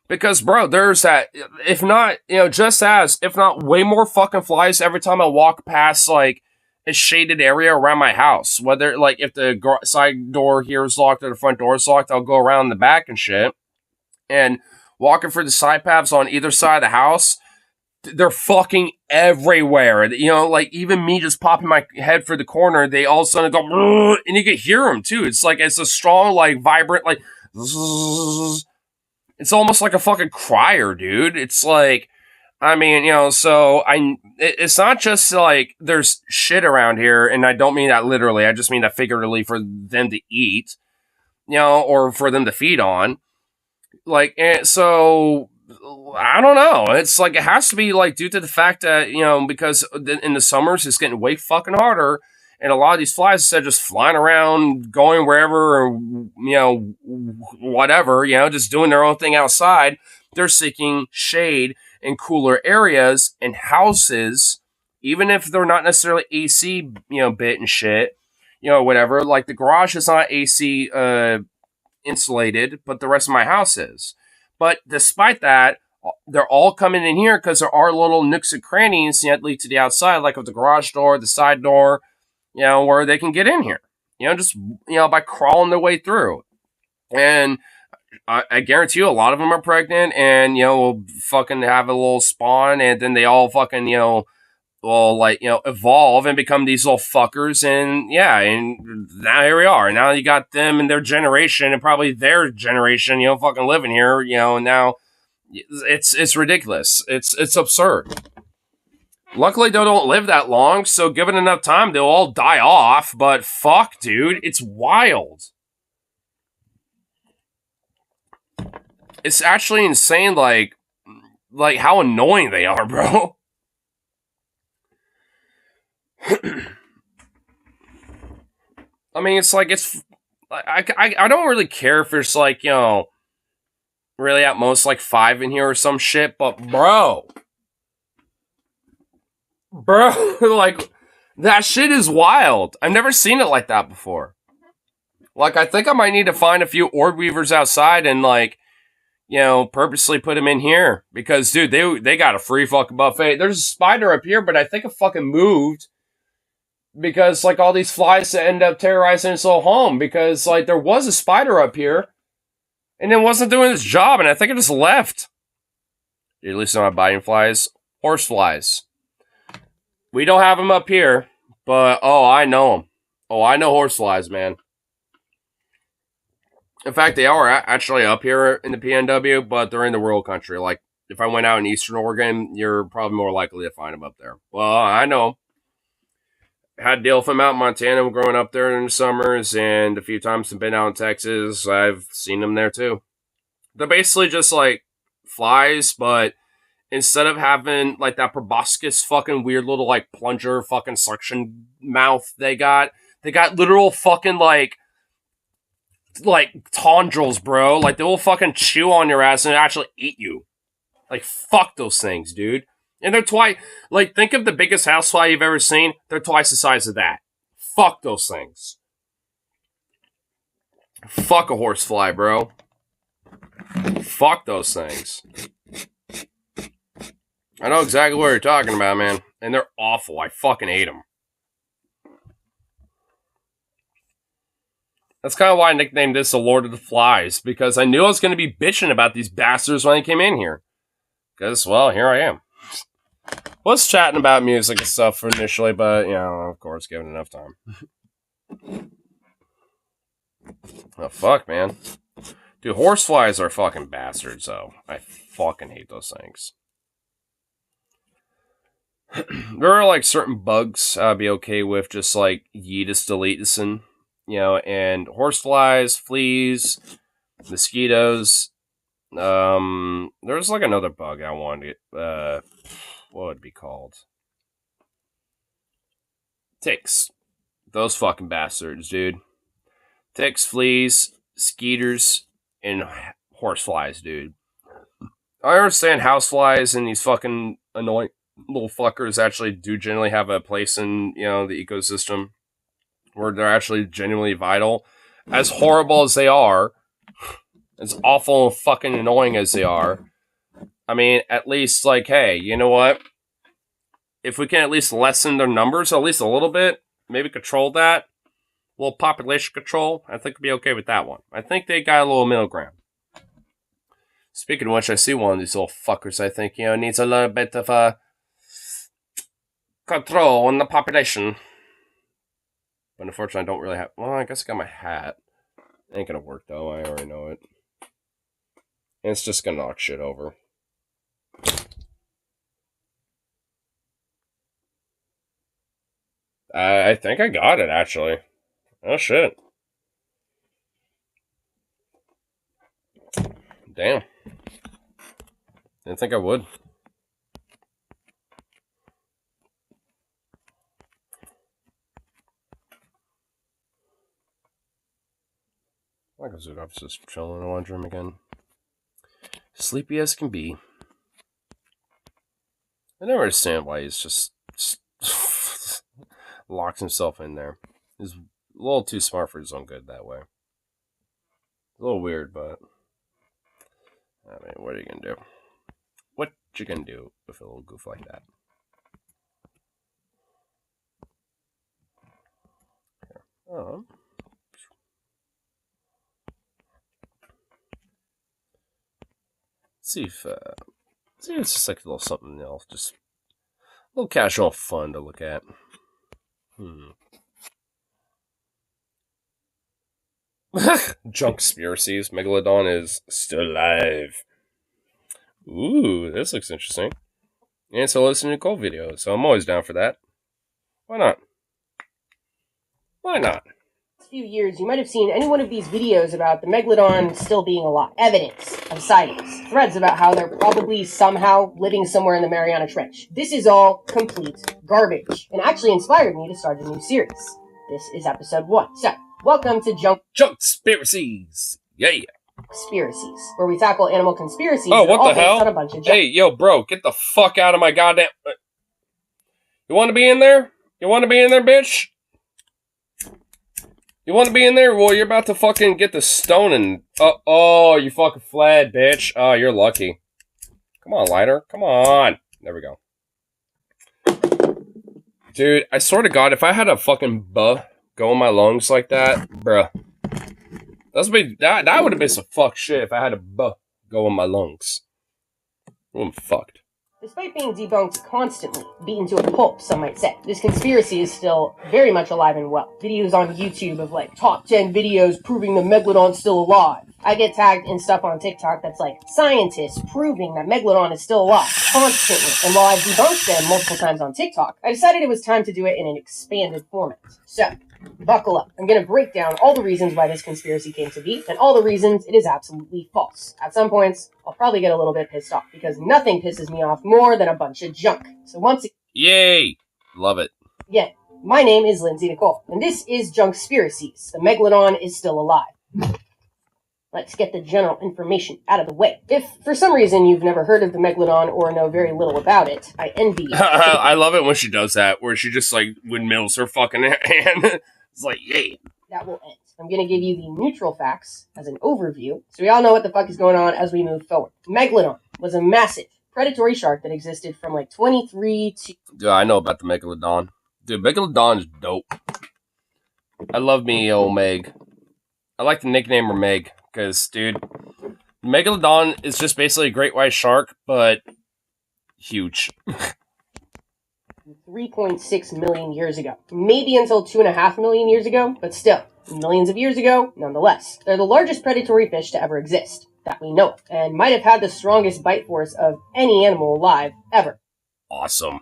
Because, bro, there's that, if not, if not way more fucking flies every time I walk past, like, a shaded area around my house. Whether, like, if the side door here is locked or the front door is locked, I'll go around the back and shit. And walking through the side paths on either side of the house, they're fucking everywhere. Like, even me just popping my head for the corner, they all of a sudden go, and you can hear them, too. It's like, it's a strong, like, vibrant, like, it's almost like a fucking crier, dude. It's like, I mean, so it's not just like there's shit around here, and I don't mean that literally. I just mean that figuratively for them to eat, or for them to feed on. Like, so I don't know. It's like it has to be like due to the fact that because in the summers it's getting way fucking harder, and a lot of these flies instead of just flying around, going wherever, or whatever, just doing their own thing outside, they're seeking shade in cooler areas and houses, even if they're not necessarily AC, bit and shit, whatever. Like the garage is not AC insulated, but the rest of my house is. But despite that, they're all coming in here because there are little nooks and crannies that lead to the outside, like with the garage door, the side door, where they can get in here, just by crawling their way through. And I guarantee you, a lot of them are pregnant, and will fucking have a little spawn, and then they all fucking will evolve and become these little fuckers, and and now here we are. Now you got them and their generation, and probably their generation, fucking living here, and now it's ridiculous. It's absurd. Luckily, they don't live that long, so given enough time, they'll all die off. But fuck, dude, it's wild. It's actually insane, like how annoying they are, bro. I mean, it's like, I don't really care if there's like, really at most like 5 in here or some shit, but bro, like, that shit is wild. I've never seen it like that before. Like, I think I might need to find a few orb weavers outside and like, purposely put them in here. Because, dude, they got a free fucking buffet. There's a spider up here, but I think it fucking moved. Because, like, all these flies that end up terrorizing its little home. Because, like, there was a spider up here. And it wasn't doing its job. And I think it just left. At least not biting flies. Horse flies. We don't have them up here. But, oh, I know them. Oh, I know horse flies, man. In fact, they are actually up here in the PNW, but they're in the rural country. Like, if I went out in Eastern Oregon, you're probably more likely to find them up there. Well, I know. Had to deal with them out in Montana growing up there in the summers, and a few times I've been out in Texas, I've seen them there too. They're basically just like flies, but instead of having like that proboscis fucking weird little like plunger fucking suction mouth they got literal fucking like tendrils, bro. Like, they will fucking chew on your ass and actually eat you. Like, fuck those things, dude. And they're twice, like, think of the biggest housefly you've ever seen. They're twice the size of that. Fuck those things. Fuck a horsefly, bro. Fuck those things. I know exactly what you're talking about, man. And they're awful. I fucking hate them. That's kind of why I nicknamed this the Lord of the Flies, because I knew I was going to be bitching about these bastards when I came in here. Because, well, here I am. Was chatting about music and stuff initially, but, of course, given enough time. Oh, fuck, man. Dude, horseflies are fucking bastards, though. I fucking hate those things. There are, like, certain bugs I'd be okay with just, like, Yeetus deletusing. And horseflies, fleas, mosquitoes. There's like another bug I wanted to get, what would it be called? Ticks. Those fucking bastards, dude. Ticks, fleas, skeeters, and horseflies, dude. I understand houseflies and these fucking annoying little fuckers actually do generally have a place in, the ecosystem, where they're actually genuinely vital. As horrible as they are, as awful and fucking annoying as they are, I mean, at least, like, hey, you know what? If we can at least lessen their numbers, at least a little bit, maybe control that, a little population control, I think we'd be okay with that one. I think they got a little middle ground. Speaking of which, I see one of these little fuckers, I think, needs a little bit of, control on the population. But unfortunately, I don't really have... Well, I guess I got my hat. Ain't gonna work, though. I already know it. And it's just gonna knock shit over. I think I got it, actually. Oh, shit. Damn. Didn't think I would. Michael Zudov's just chilling in the laundry room again. Sleepy as can be. I never understand why he's just locks himself in there. He's a little too smart for his own good that way. A little weird, but I mean, what are you gonna do? What you gonna do with a little goof like that? Oh. See if it's just like a little something else, just a little casual fun to look at. Junk conspiracies. Megalodon is still alive. Ooh, this looks interesting. And so listen to Nicole videos, so I'm always down for that. Why not? Why not? Few years, you might have seen any one of these videos about the Megalodon still being alive. Evidence of sightings. Threads about how they're probably somehow living somewhere in the Mariana Trench. This is all complete garbage, and actually inspired me to start a new series. This is episode 1. So, welcome to Junk Conspiracies. Yeah. Conspiracies, where we tackle animal conspiracies. Oh, what all the based hell? on a bunch of junk. Hey, yo, bro, get the fuck out of my goddamn... You want to be in there? You want to be in there, bitch? You want to be in there? Well, you're about to fucking get the stone and... Oh, you fucking fled, bitch. Oh, you're lucky. Come on, lighter. Come on. There we go. Dude, I swear to God, if I had a fucking go in my lungs like that, bruh. That would have been some fuck shit if I had a go in my lungs. I'm fucked. Despite being debunked constantly, beaten to a pulp, some might say, this conspiracy is still very much alive and well. Videos on YouTube of like top 10 videos proving the Megalodon's still alive. I get tagged in stuff on TikTok that's like scientists proving that Megalodon is still alive constantly. And while I've debunked them multiple times on TikTok, I decided it was time to do it in an expanded format. So, buckle up. I'm going to break down all the reasons why this conspiracy came to be, and all the reasons it is absolutely false. At some points, I'll probably get a little bit pissed off, because nothing pisses me off more than a bunch of junk. So once again... Yay! Love it. Yeah, my name is Lindsay Nicole, and this is Junk Conspiracies. The Megalodon is still alive. Let's get the general information out of the way. If, for some reason, you've never heard of the Megalodon or know very little about it, I envy you. I love it when she does that, where she just, like, windmills her fucking hand. It's like, yay. That will end. I'm going to give you the neutral facts as an overview, so we all know what the fuck is going on as we move forward. Megalodon was a massive predatory shark that existed from, like, 23 to... Dude, I know about the Megalodon. Dude, Megalodon is dope. I love me, old Meg. I like to nickname her Meg. Because, dude, Megalodon is just basically a great white shark, but huge. 3.6 million years ago. Maybe until 2.5 million years ago, but still, millions of years ago, nonetheless. They're the largest predatory fish to ever exist, that we know of, and might have had the strongest bite force of any animal alive, ever. Awesome.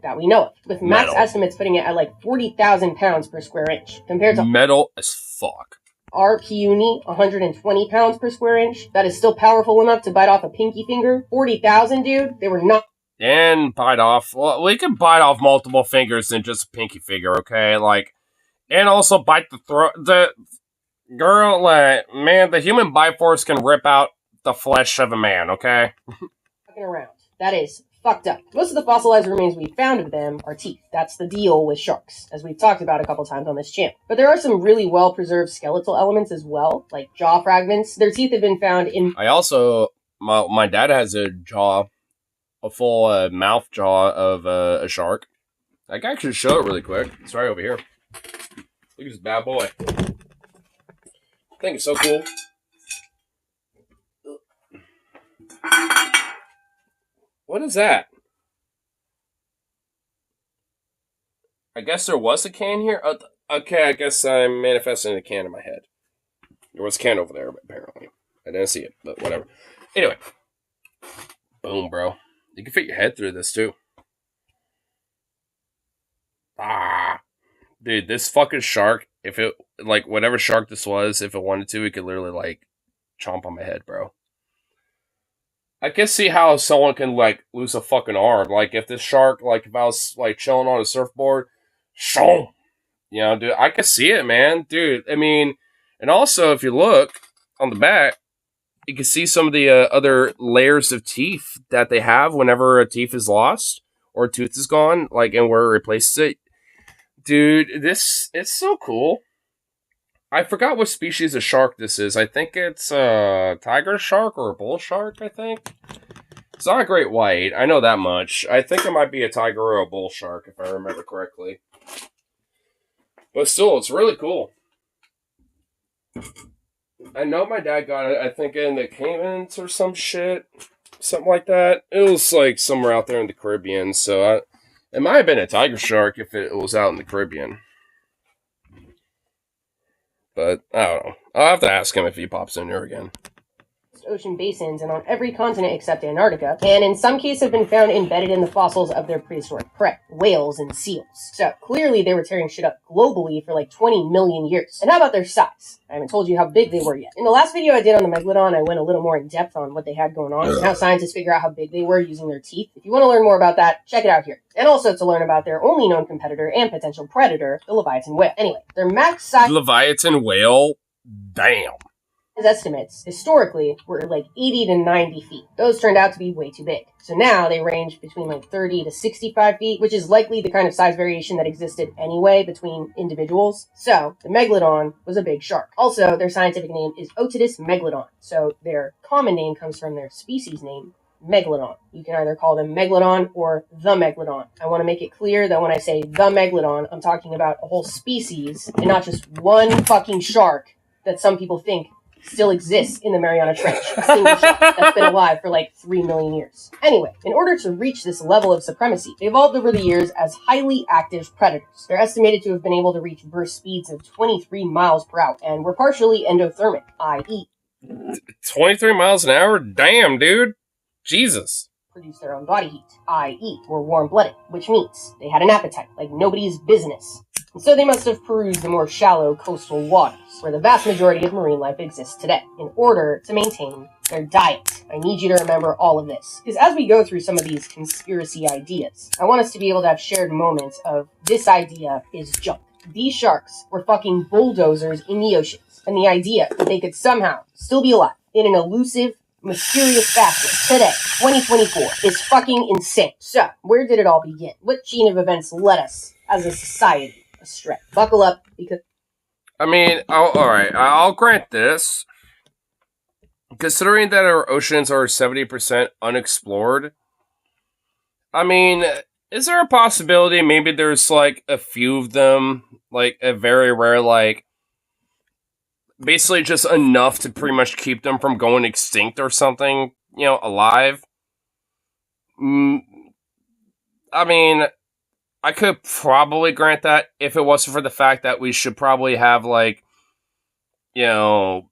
That we know of, with max Metal. estimates putting it at like 40,000 pounds per square inch, compared to Metal as fuck. our puny 120 pounds per square inch. That is still powerful enough to bite off a pinky finger. 40,000, dude. They were not. And bite off. Well, we can bite off multiple fingers than just a pinky finger, okay? Like, and also bite the throat. The girl, man, the human bite force can rip out the flesh of a man, okay? Fucking around. That is fucked up. Most of the fossilized remains we found of them are teeth. That's the deal with sharks, as we've talked about a couple times on this channel. But there are some really well-preserved skeletal elements as well, like jaw fragments. Their teeth have been found in... I also, my dad has a full mouth jaw of a shark. I can actually show it really quick. It's right over here. Look at this bad boy. I think it's so cool. What is that? I guess there was a can here. Okay, I guess I'm manifesting a can in my head. There was a can over there, apparently. I didn't see it, but whatever. Anyway. Boom, bro. You can fit your head through this, too. Ah. dude, this fucking shark, if it, like, whatever shark this was, if it wanted to, it could literally, like, chomp on my head, bro. I can see how someone can, like, lose a fucking arm. Like, if this shark, like, if I was, like, chilling on a surfboard, shoom! You know, dude, I can see it, man. Dude, I mean, and also, if you look on the back, you can see some of the other layers of teeth that they have whenever a teeth is lost or a tooth is gone, like, and where it replaces it. Dude, it's so cool. I forgot what species of shark this is. I think it's a tiger shark or a bull shark, I think. It's not a great white. I know that much. I think it might be a tiger or a bull shark, if I remember correctly. But still, it's really cool. I know my dad got it, I think, in the Caymans or some shit. Something like that. It was, like, somewhere out there in the Caribbean, so it might have been a tiger shark if it was out in the Caribbean. But, I don't know. I'll have to ask him if he pops in here again. Ocean basins and on every continent except Antarctica, and in some cases have been found embedded in the fossils of their prehistoric prey, whales and seals. So clearly they were tearing shit up globally for like 20 million years. And how about their size? I haven't told you how big they were yet. In the last video I did on the Megalodon, I went a little more in depth on what they had going on and how scientists figure out how big they were using their teeth. If you want to learn more about that, check it out here. And also to learn about their only known competitor and potential predator, the Leviathan whale. Anyway, their max size Leviathan whale? Damn. estimates historically were like 80 to 90 feet. Those turned out to be way too big. So now they range between like 30 to 65 feet, which is likely the kind of size variation that existed anyway between individuals. So the Megalodon was a big shark. Also, their scientific name is Otodus megalodon. So their common name comes from their species name, Megalodon. You can either call them Megalodon or the Megalodon. I want to make it clear that when I say the Megalodon, I'm talking about a whole species and not just one fucking shark that some people think still exists in the Mariana Trench. A single shark that's been alive for like 3 million years. Anyway, in order to reach this level of supremacy, they evolved over the years as highly active predators. They're estimated to have been able to reach burst speeds of 23 miles per hour and were partially endothermic, i.e. 23 miles an hour? Damn, dude. Jesus. Produce their own body heat, i.e. were warm-blooded, which means they had an appetite like nobody's business. And so they must have perused the more shallow coastal waters, where the vast majority of marine life exists today, in order to maintain their diet. I need you to remember all of this, because as we go through some of these conspiracy ideas, I want us to be able to have shared moments of, this idea is junk. These sharks were fucking bulldozers in the oceans, and the idea that they could somehow still be alive in an elusive, mysterious fashion today, 2024, is fucking insane. So, where did it all begin? What chain of events led us, as a society, astray? Buckle up, because... I mean, alright, I'll grant this. Considering that our oceans are 70% unexplored, I mean, is there a possibility maybe there's, like, a few of them, like, a very rare, like, basically just enough to pretty much keep them from going extinct or something, you know, alive? I mean, I could probably grant that if it wasn't for the fact that we should probably have, like, you know,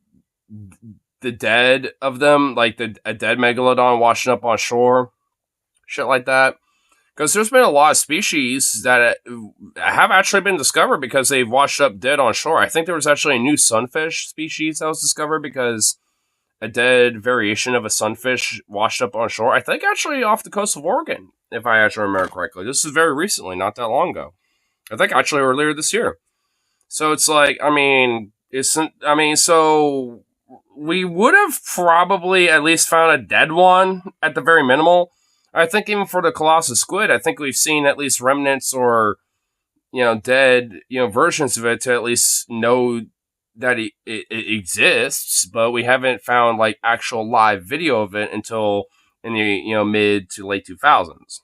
the dead of them, like a dead megalodon washing up on shore, shit like that. Because there's been a lot of species that have actually been discovered because they've washed up dead on shore. I think there was actually a new sunfish species that was discovered because a dead variation of a sunfish washed up on shore. I think actually off the coast of Oregon, if I actually remember correctly. This is very recently, not that long ago. I think actually earlier this year. So it's like, so we would have probably at least found a dead one at the very minimal. I think even for the Colossus squid, I think we've seen at least remnants or, you know, dead, you know, versions of it to at least know that it exists, but we haven't found, like, actual live video of it until in the, you know, mid to late 2000s.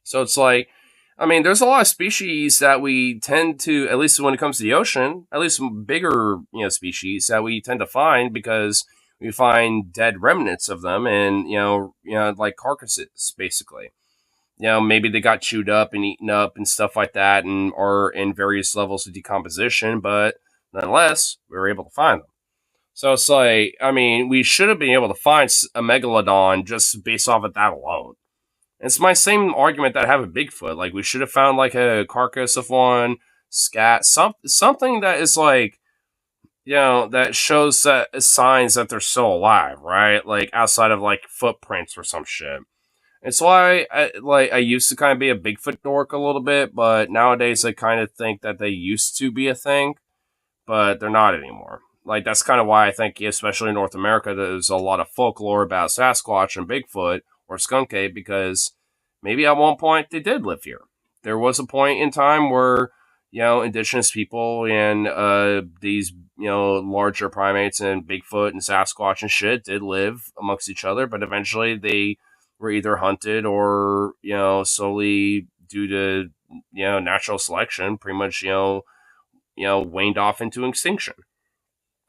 So it's like, I mean, there's a lot of species that we tend to, at least when it comes to the ocean, at least bigger, you know, species that we tend to find because we find dead remnants of them and, you know, like carcasses, basically. You know, maybe they got chewed up and eaten up and stuff like that and are in various levels of decomposition, but nonetheless, we were able to find them. So it's like, I mean, we should have been able to find a megalodon just based off of that alone. And it's my same argument that I have with Bigfoot. Like, we should have found, like, a carcass of one scat, something that is like, that shows that signs that they're still alive, right? Like outside of like footprints or some shit. It's why I used to kind of be a Bigfoot dork a little bit, but nowadays I kind of think that they used to be a thing, but they're not anymore. Like that's kind of why I think, especially in North America, there's a lot of folklore about Sasquatch and Bigfoot or Skunk Ape, because maybe at one point they did live here. There was a point in time where indigenous people and these larger primates and Bigfoot and Sasquatch and shit did live amongst each other, but eventually they were either hunted or slowly due to natural selection, pretty much waned off into extinction.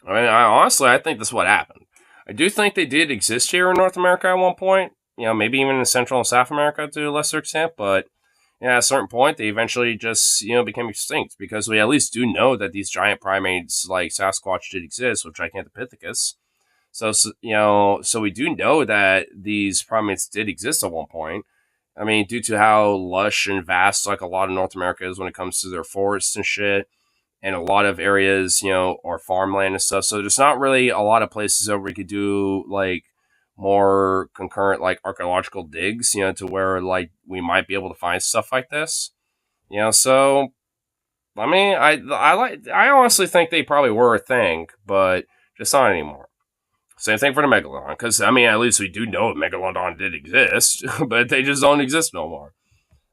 I mean, I think that's what happened. I do think they did exist here in North America at one point. Maybe even in Central and South America to a lesser extent, but at a certain point they eventually just became extinct, because we at least do know that these giant primates like Sasquatch did exist, which Gigantopithecus. So we do know that these primates did exist at one point. I mean, due to how lush and vast like a lot of North America is when it comes to their forests and shit, and a lot of areas, or farmland and stuff. So there's not really a lot of places where we could do like more concurrent like archaeological digs, to where like we might be able to find stuff like this. So I mean, I honestly think they probably were a thing, but just not anymore. Same thing for the Megalodon, because I mean, at least we do know Megalodon did exist, but they just don't exist no more.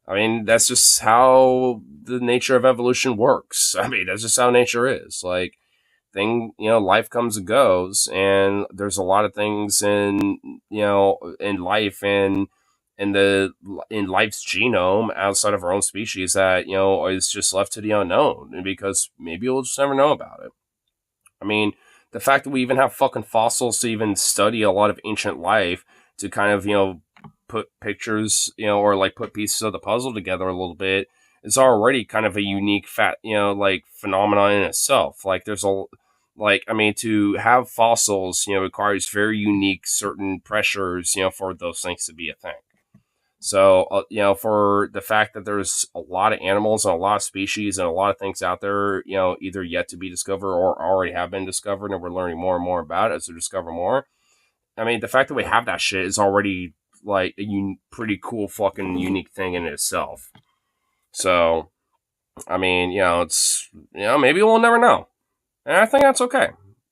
I mean, that's just how the nature of evolution works. I mean, that's just how nature is. Like, life comes and goes, and there's a lot of things in life and in life's genome outside of our own species that is just left to the unknown, and because maybe we'll just never know about it. I mean, the fact that we even have fucking fossils to even study a lot of ancient life to kind of put pictures, or like put pieces of the puzzle together a little bit, is already kind of a unique like phenomenon in itself. Like there's to have fossils, requires very unique certain pressures, for those things to be a thing. So, for the fact that there's a lot of animals and a lot of species and a lot of things out there, either yet to be discovered or already have been discovered, and we're learning more and more about it as we discover more. I mean, the fact that we have that shit is already like a pretty cool fucking unique thing in itself. So, I mean, it's, maybe we'll never know. And I think that's okay.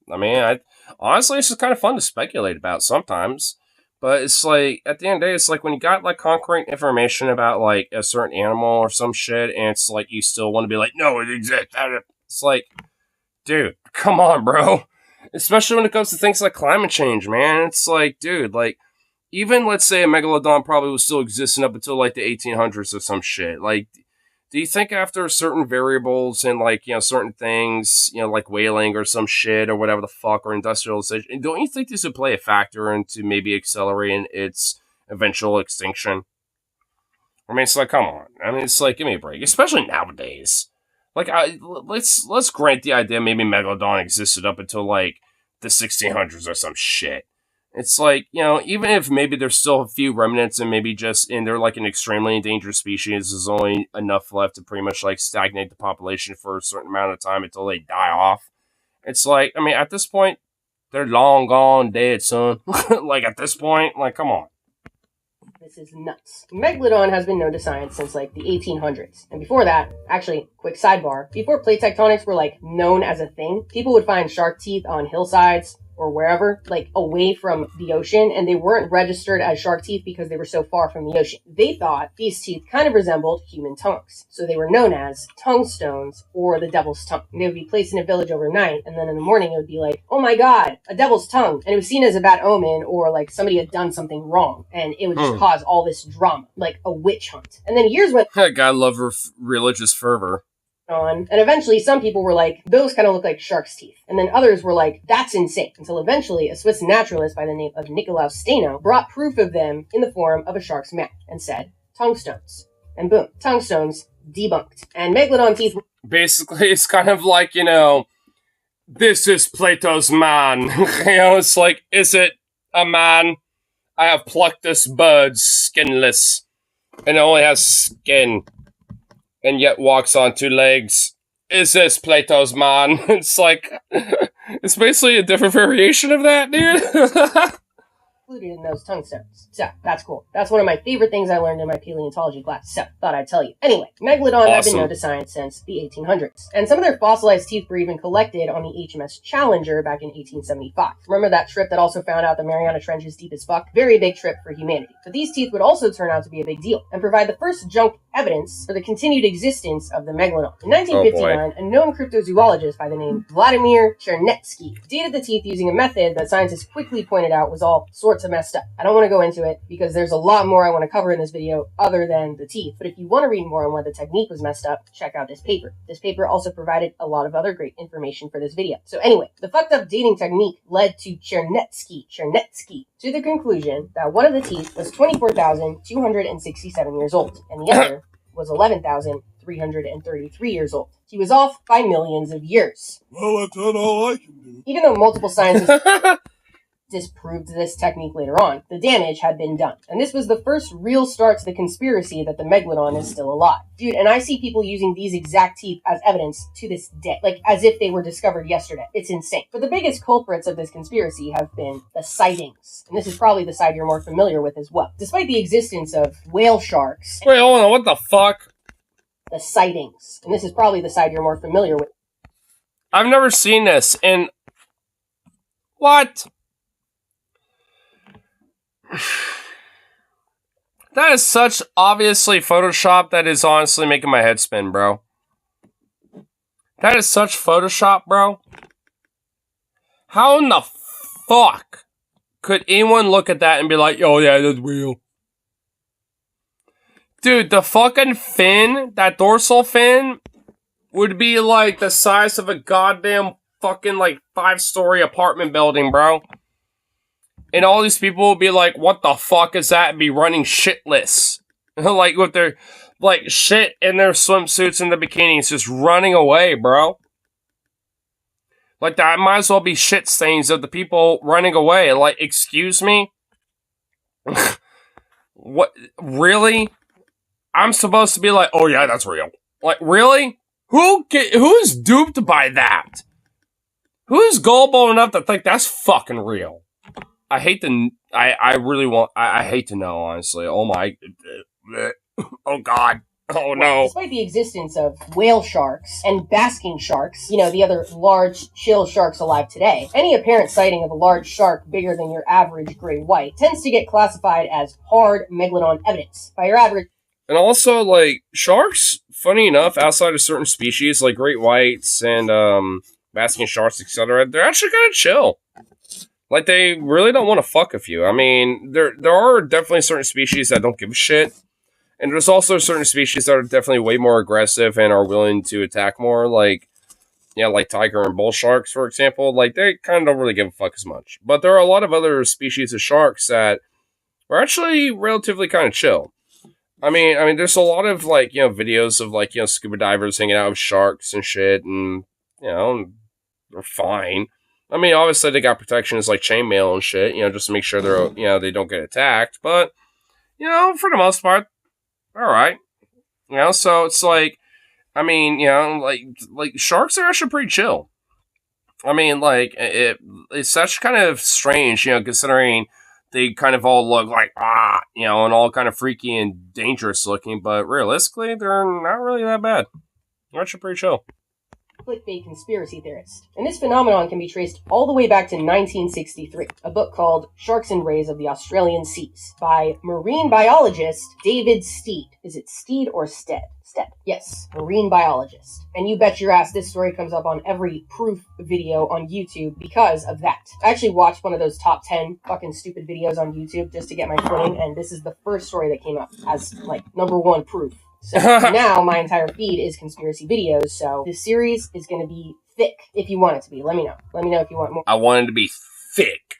I mean, honestly, it's just kind of fun to speculate about sometimes. But it's like, at the end of the day, it's like when you got like concrete information about like a certain animal or some shit, and it's like you still want to be like, no, it exists. It's like, dude, come on, bro. Especially when it comes to things like climate change, man. It's like, dude, like, even let's say a Megalodon probably was still existing up until like the 1800s or some shit. Like, do you think after certain variables and like, certain things, like whaling or some shit or whatever the fuck, or industrialization, don't you think this would play a factor into maybe accelerating its eventual extinction? I mean, it's like, come on. I mean, it's like, give me a break, especially nowadays. Like, let's grant the idea maybe Megalodon existed up until like the 1600s or some shit. It's like, even if maybe there's still a few remnants and maybe just, and they're like an extremely endangered species, there's only enough left to pretty much like stagnate the population for a certain amount of time until they die off. It's like, I mean, at this point, they're long gone dead, son. Like, at this point, like, come on. This is nuts. Megalodon has been known to science since like the 1800s. And before that, actually, quick sidebar, before plate tectonics were like known as a thing, people would find shark teeth on hillsides or wherever, like away from the ocean, and they weren't registered as shark teeth because they were so far from the ocean. They thought these teeth kind of resembled human tongues, so they were known as tongue stones or the devil's tongue. And they would be placed in a village overnight, and then in the morning it would be like, oh my god, a devil's tongue, and it was seen as a bad omen, or like somebody had done something wrong, and it would just cause all this drama, like a witch hunt. And then years went God love religious fervor on, and eventually some people were like, those kind of look like shark's teeth, and then others were like, that's insane, until eventually a Swiss naturalist by the name of Nicolaus Steno brought proof of them in the form of a shark's mouth and said, tongue stones. And boom, tongue stones debunked. And Megalodon teeth, basically, it's kind of like, this is Plato's man. It's like, is it a man? I have plucked this bird skinless, and it only has skin, and yet walks on two legs. is this Plato's man? It's like, it's basically a different variation of that, dude. Included in those tungstones. So, that's cool. That's one of my favorite things I learned in my paleontology class, so thought I'd tell you. Anyway, Megalodon have been known to science since the 1800s, and some of their fossilized teeth were even collected on the HMS Challenger back in 1875. Remember that trip that also found out the Mariana Trench is deep as fuck? Very big trip for humanity. But these teeth would also turn out to be a big deal, and provide the first junk evidence for the continued existence of the Megalodon. In 1959, a known cryptozoologist by the name Vladimir Chernetsky dated the teeth using a method that scientists quickly pointed out was all sorts of messed up. I don't want to go into it because there's a lot more I want to cover in this video other than the teeth, but if you want to read more on why the technique was messed up, check out this paper. This paper also provided a lot of other great information for this video. So anyway, the fucked up dating technique led to Chernetsky to the conclusion that one of the teeth was 24,267 years old, and the other was 11,333 years old. He was off by millions of years. Well, that's not all I can do. Even though multiple scientists disproved this technique later on, the damage had been done. And this was the first real start to the conspiracy that the Megalodon is still alive. Dude, and I see people using these exact teeth as evidence to this day, like as if they were discovered yesterday. It's insane. But the biggest culprits of this conspiracy have been the sightings. And this is probably the side you're more familiar with as well. Despite the existence of whale sharks... Wait, hold on, what the fuck? The sightings. And this is probably the side you're more familiar with. I've never seen this, and... What? That is such obviously Photoshop that is honestly making my head spin, bro. That is such Photoshop, bro. How in the fuck could anyone look at that and be like, oh yeah, that's real? Dude, the fucking fin, that dorsal fin, would be like the size of a goddamn fucking like 5-story apartment building, bro. And all these people will be like, what the fuck is that? And be running shitless. Like, with their, like, shit in their swimsuits and the bikinis just running away, bro. Like, that might as well be shit stains of the people running away. Like, excuse me? What? Really? I'm supposed to be like, oh yeah, that's real. Like, really? Who's duped by that? Who's gullible enough to think that's fucking real? I hate to, I really want, I hate to know, honestly. Oh my, oh god, oh no. Despite the existence of whale sharks and basking sharks, you know, the other large chill sharks alive today, any apparent sighting of a large shark bigger than your average gray white tends to get classified as hard Megalodon evidence by your average. And also, like, sharks, funny enough, outside of certain species, like great whites and, basking sharks, etc., they're actually kind of chill. Like, they really don't want to fuck with you. I mean, there are definitely certain species that don't give a shit. And there's also certain species that are definitely way more aggressive and are willing to attack more. Like, yeah, like tiger and bull sharks, for example. Like, they kind of don't really give a fuck as much. But there are a lot of other species of sharks that are actually relatively kind of chill. I mean, there's a lot of, like, you know, videos of, like, you know, scuba divers hanging out with sharks and shit. And, you know, they're fine. I mean, obviously they got protections like chainmail and shit, you know, just to make sure they're, you know, they don't get attacked. But, you know, for the most part, all right. You know, so it's like, I mean, you know, like sharks are actually pretty chill. I mean, like, it's such kind of strange, you know, considering they kind of all look like, you know, and all kind of freaky and dangerous looking. But realistically, they're not really that bad. They're actually pretty chill. Clickbait conspiracy theorist. And this phenomenon can be traced all the way back to 1963, a book called Sharks and Rays of the Australian Seas by marine biologist David Stead. Is it Stead or Stead? Stead. Yes, marine biologist. And you bet your ass this story comes up on every proof video on YouTube because of that. I actually watched one of those top 10 fucking stupid videos on YouTube just to get my footing, and this is the first story that came up as, like, #1 proof. So now my entire feed is conspiracy videos, so this series is going to be thick if you want it to be. Let me know. Let me know if you want more. I want it to be thick.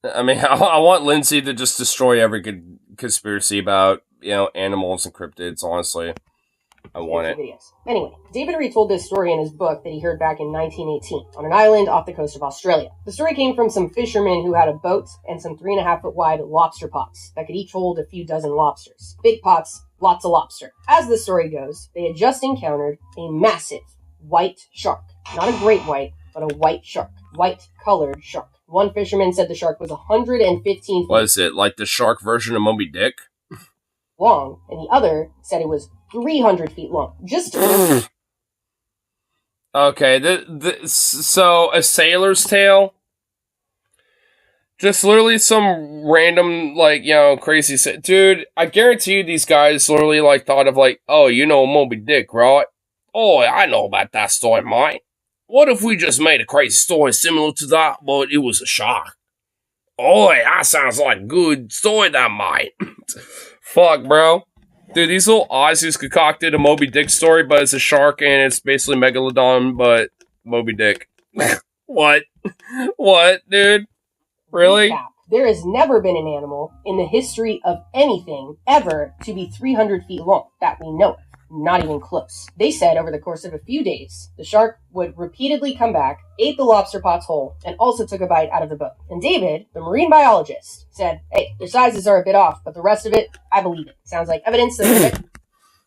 I mean, I want Lindsay to just destroy every conspiracy about, you know, animals and cryptids, honestly. I want it. videos. Anyway, David retold this story in his book that he heard back in 1918 on an island off the coast of Australia. The story came from some fishermen who had a boat and some 3.5 foot wide lobster pots that could each hold a few dozen lobsters. Big pots, lots of lobster. As the story goes, they had just encountered a massive white shark. Not a great white, but a white shark. White-colored shark. One fisherman said the shark was 115 feet Was it like the shark version of Moby Dick? long, and the other said it was 300 feet long. Just Okay, so a sailor's tale? Just literally some random, like, crazy... Dude, I guarantee you these guys literally, thought of, oh, you know Moby Dick, right? Oh, I know about that story, mate. What if we just made a crazy story similar to that, but it was a shark? Oh, that sounds like a good story, that mate. Fuck, bro. Dude, these little Aussies concocted a Moby Dick story, but it's a shark and it's basically Megalodon, but Moby Dick. What? What, dude? Really? recap. There has never been an animal in the history of anything ever to be 300 feet long that we know of. Not even close. They said over the course of a few days, the shark would repeatedly come back, ate the lobster pots whole, and also took a bite out of the boat. And David, the marine biologist, said, hey, their sizes are a bit off, but the rest of it, I believe it. Sounds like evidence that the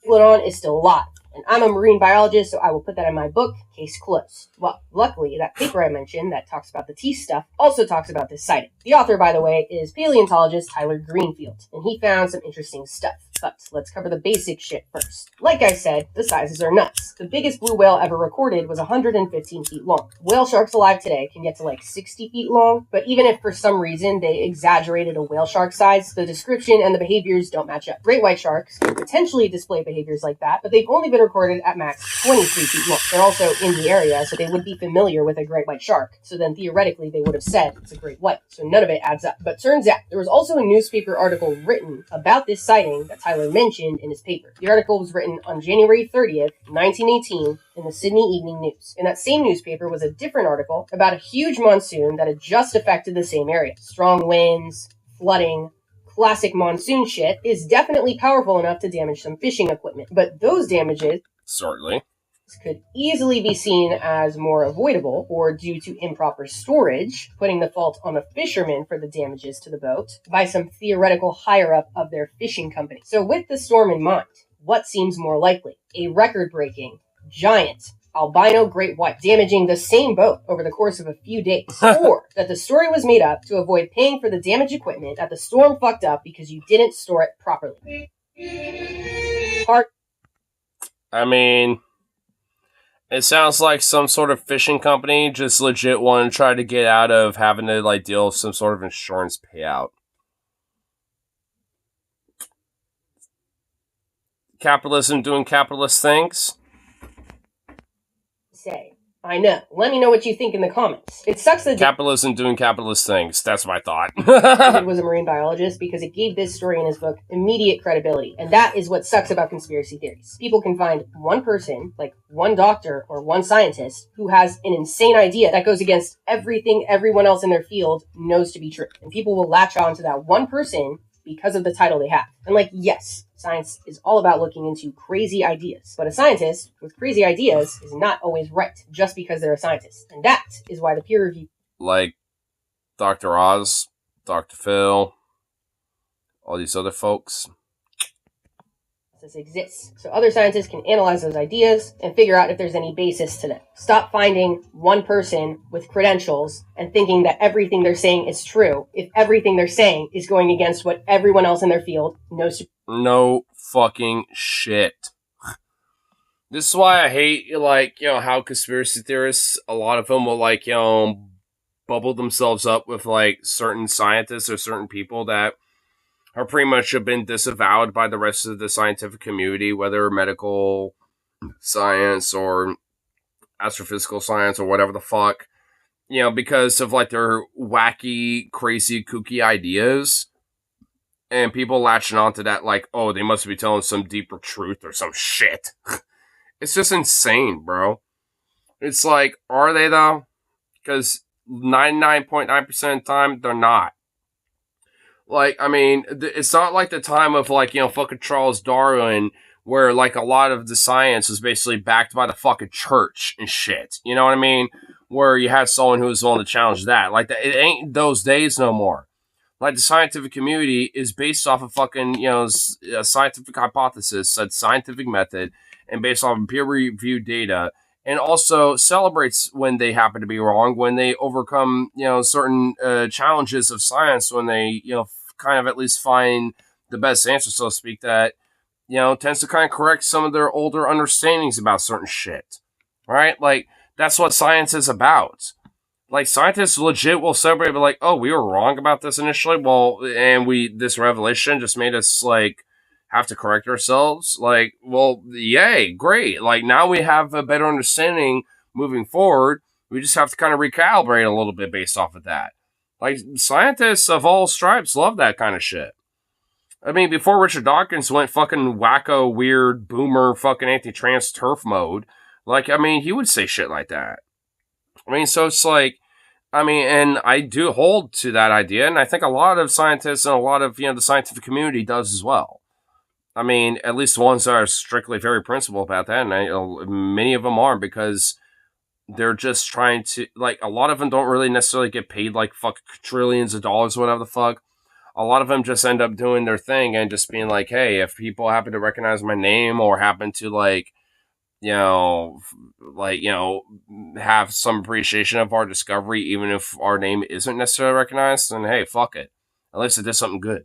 megalodon is still alive. And I'm a marine biologist, so I will put that in my book, case closed. Well, luckily, that paper I mentioned that talks about the teeth stuff also talks about this sighting. The author, by the way, is paleontologist Tyler Greenfield, and he found some interesting stuff. But let's cover the basic shit first. Like I said, the sizes are nuts. The biggest blue whale ever recorded was 115 feet long. Whale sharks alive today can get to 60 feet long, but even if for some reason they exaggerated a whale shark size, the description and the behaviors don't match up. Great white sharks can potentially display behaviors like that, but they've only been recorded at max 23 feet long. They're also in the area, so they would be familiar with a great white shark. So then theoretically they would have said it's a great white. So none of it adds up. But turns out there was also a newspaper article written about this sighting that Tyler mentioned in his paper. The article was written on January 30th, 1918 in the Sydney Evening News. In that same newspaper was a different article about a huge monsoon that had just affected the same area. Strong winds, flooding, classic monsoon shit is definitely powerful enough to damage some fishing equipment. But those damages Certainly. could easily be seen as more avoidable or due to improper storage, putting the fault on the fishermen for the damages to the boat by some theoretical higher-up of their fishing company. So with the storm in mind, what seems more likely? A record-breaking, giant, albino great white damaging the same boat over the course of a few days, or that the story was made up to avoid paying for the damaged equipment that the storm fucked up because you didn't store it properly. I mean, it sounds like some sort of fishing company just legit want to try to get out of having to deal with some sort of insurance payout. Capitalism doing capitalist things. Say, I know. Let me know what you think in the comments. It sucks that Capitalism doing capitalist things. That's my thought. David was a marine biologist because it gave this story in his book immediate credibility. And that is what sucks about conspiracy theories. People can find one person, like one doctor or one scientist, who has an insane idea that goes against everything everyone else in their field knows to be true. And people will latch on to that one person because of the title they have. And yes, science is all about looking into crazy ideas. But a scientist with crazy ideas is not always right just because they're a scientist. And that is why the peer review... Like Dr. Oz, Dr. Phil, all these other folks. exists. So other scientists can analyze those ideas and figure out if there's any basis to them. Stop finding one person with credentials and thinking that everything they're saying is true if everything they're saying is going against what everyone else in their field knows. No fucking shit. This is why I hate, how conspiracy theorists, a lot of them will, bubble themselves up with, certain scientists or certain people that are pretty much have been disavowed by the rest of the scientific community, whether medical science or astrophysical science or whatever the fuck, because of, their wacky, crazy, kooky ideas. And people latching onto that oh, they must be telling some deeper truth or some shit. It's just insane, bro. It's are they though? Because 99.9% of the time, they're not. It's not like the time of, fucking Charles Darwin, where like a lot of the science was basically backed by the fucking church and shit. You know what I mean? Where you had someone who was willing to challenge that. Like it ain't those days no more. Like the scientific community is based off of fucking, a scientific hypothesis, a scientific method, and based off of peer-reviewed data, and also celebrates when they happen to be wrong, when they overcome, certain challenges of science, when they, kind of at least find the best answer, so to speak, that, tends to kind of correct some of their older understandings about certain shit, right? Like, that's what science is about. Like, scientists legit will celebrate, but like, oh, we were wrong about this initially. Well, and this revelation just made us, like, have to correct ourselves. Like, well, yay, great. Like, now we have a better understanding moving forward. We just have to kind of recalibrate a little bit based off of that. Like, scientists of all stripes love that kind of shit. I mean, before Richard Dawkins went fucking wacko, weird, boomer, fucking anti-trans turf mode, like, I mean, he would say shit like that. I mean, so it's like, and I do hold to that idea, and I think a lot of scientists and a lot of, the scientific community does as well. I mean, at least the ones that are strictly very principled about that, and many of them are, because they're just trying to, like, a lot of them don't really necessarily get paid, like, fuck trillions of dollars or whatever the fuck. A lot of them just end up doing their thing and just being like, hey, if people happen to recognize my name or happen to, like, have some appreciation of our discovery, even if our name isn't necessarily recognized, then hey, fuck it. At least it did something good.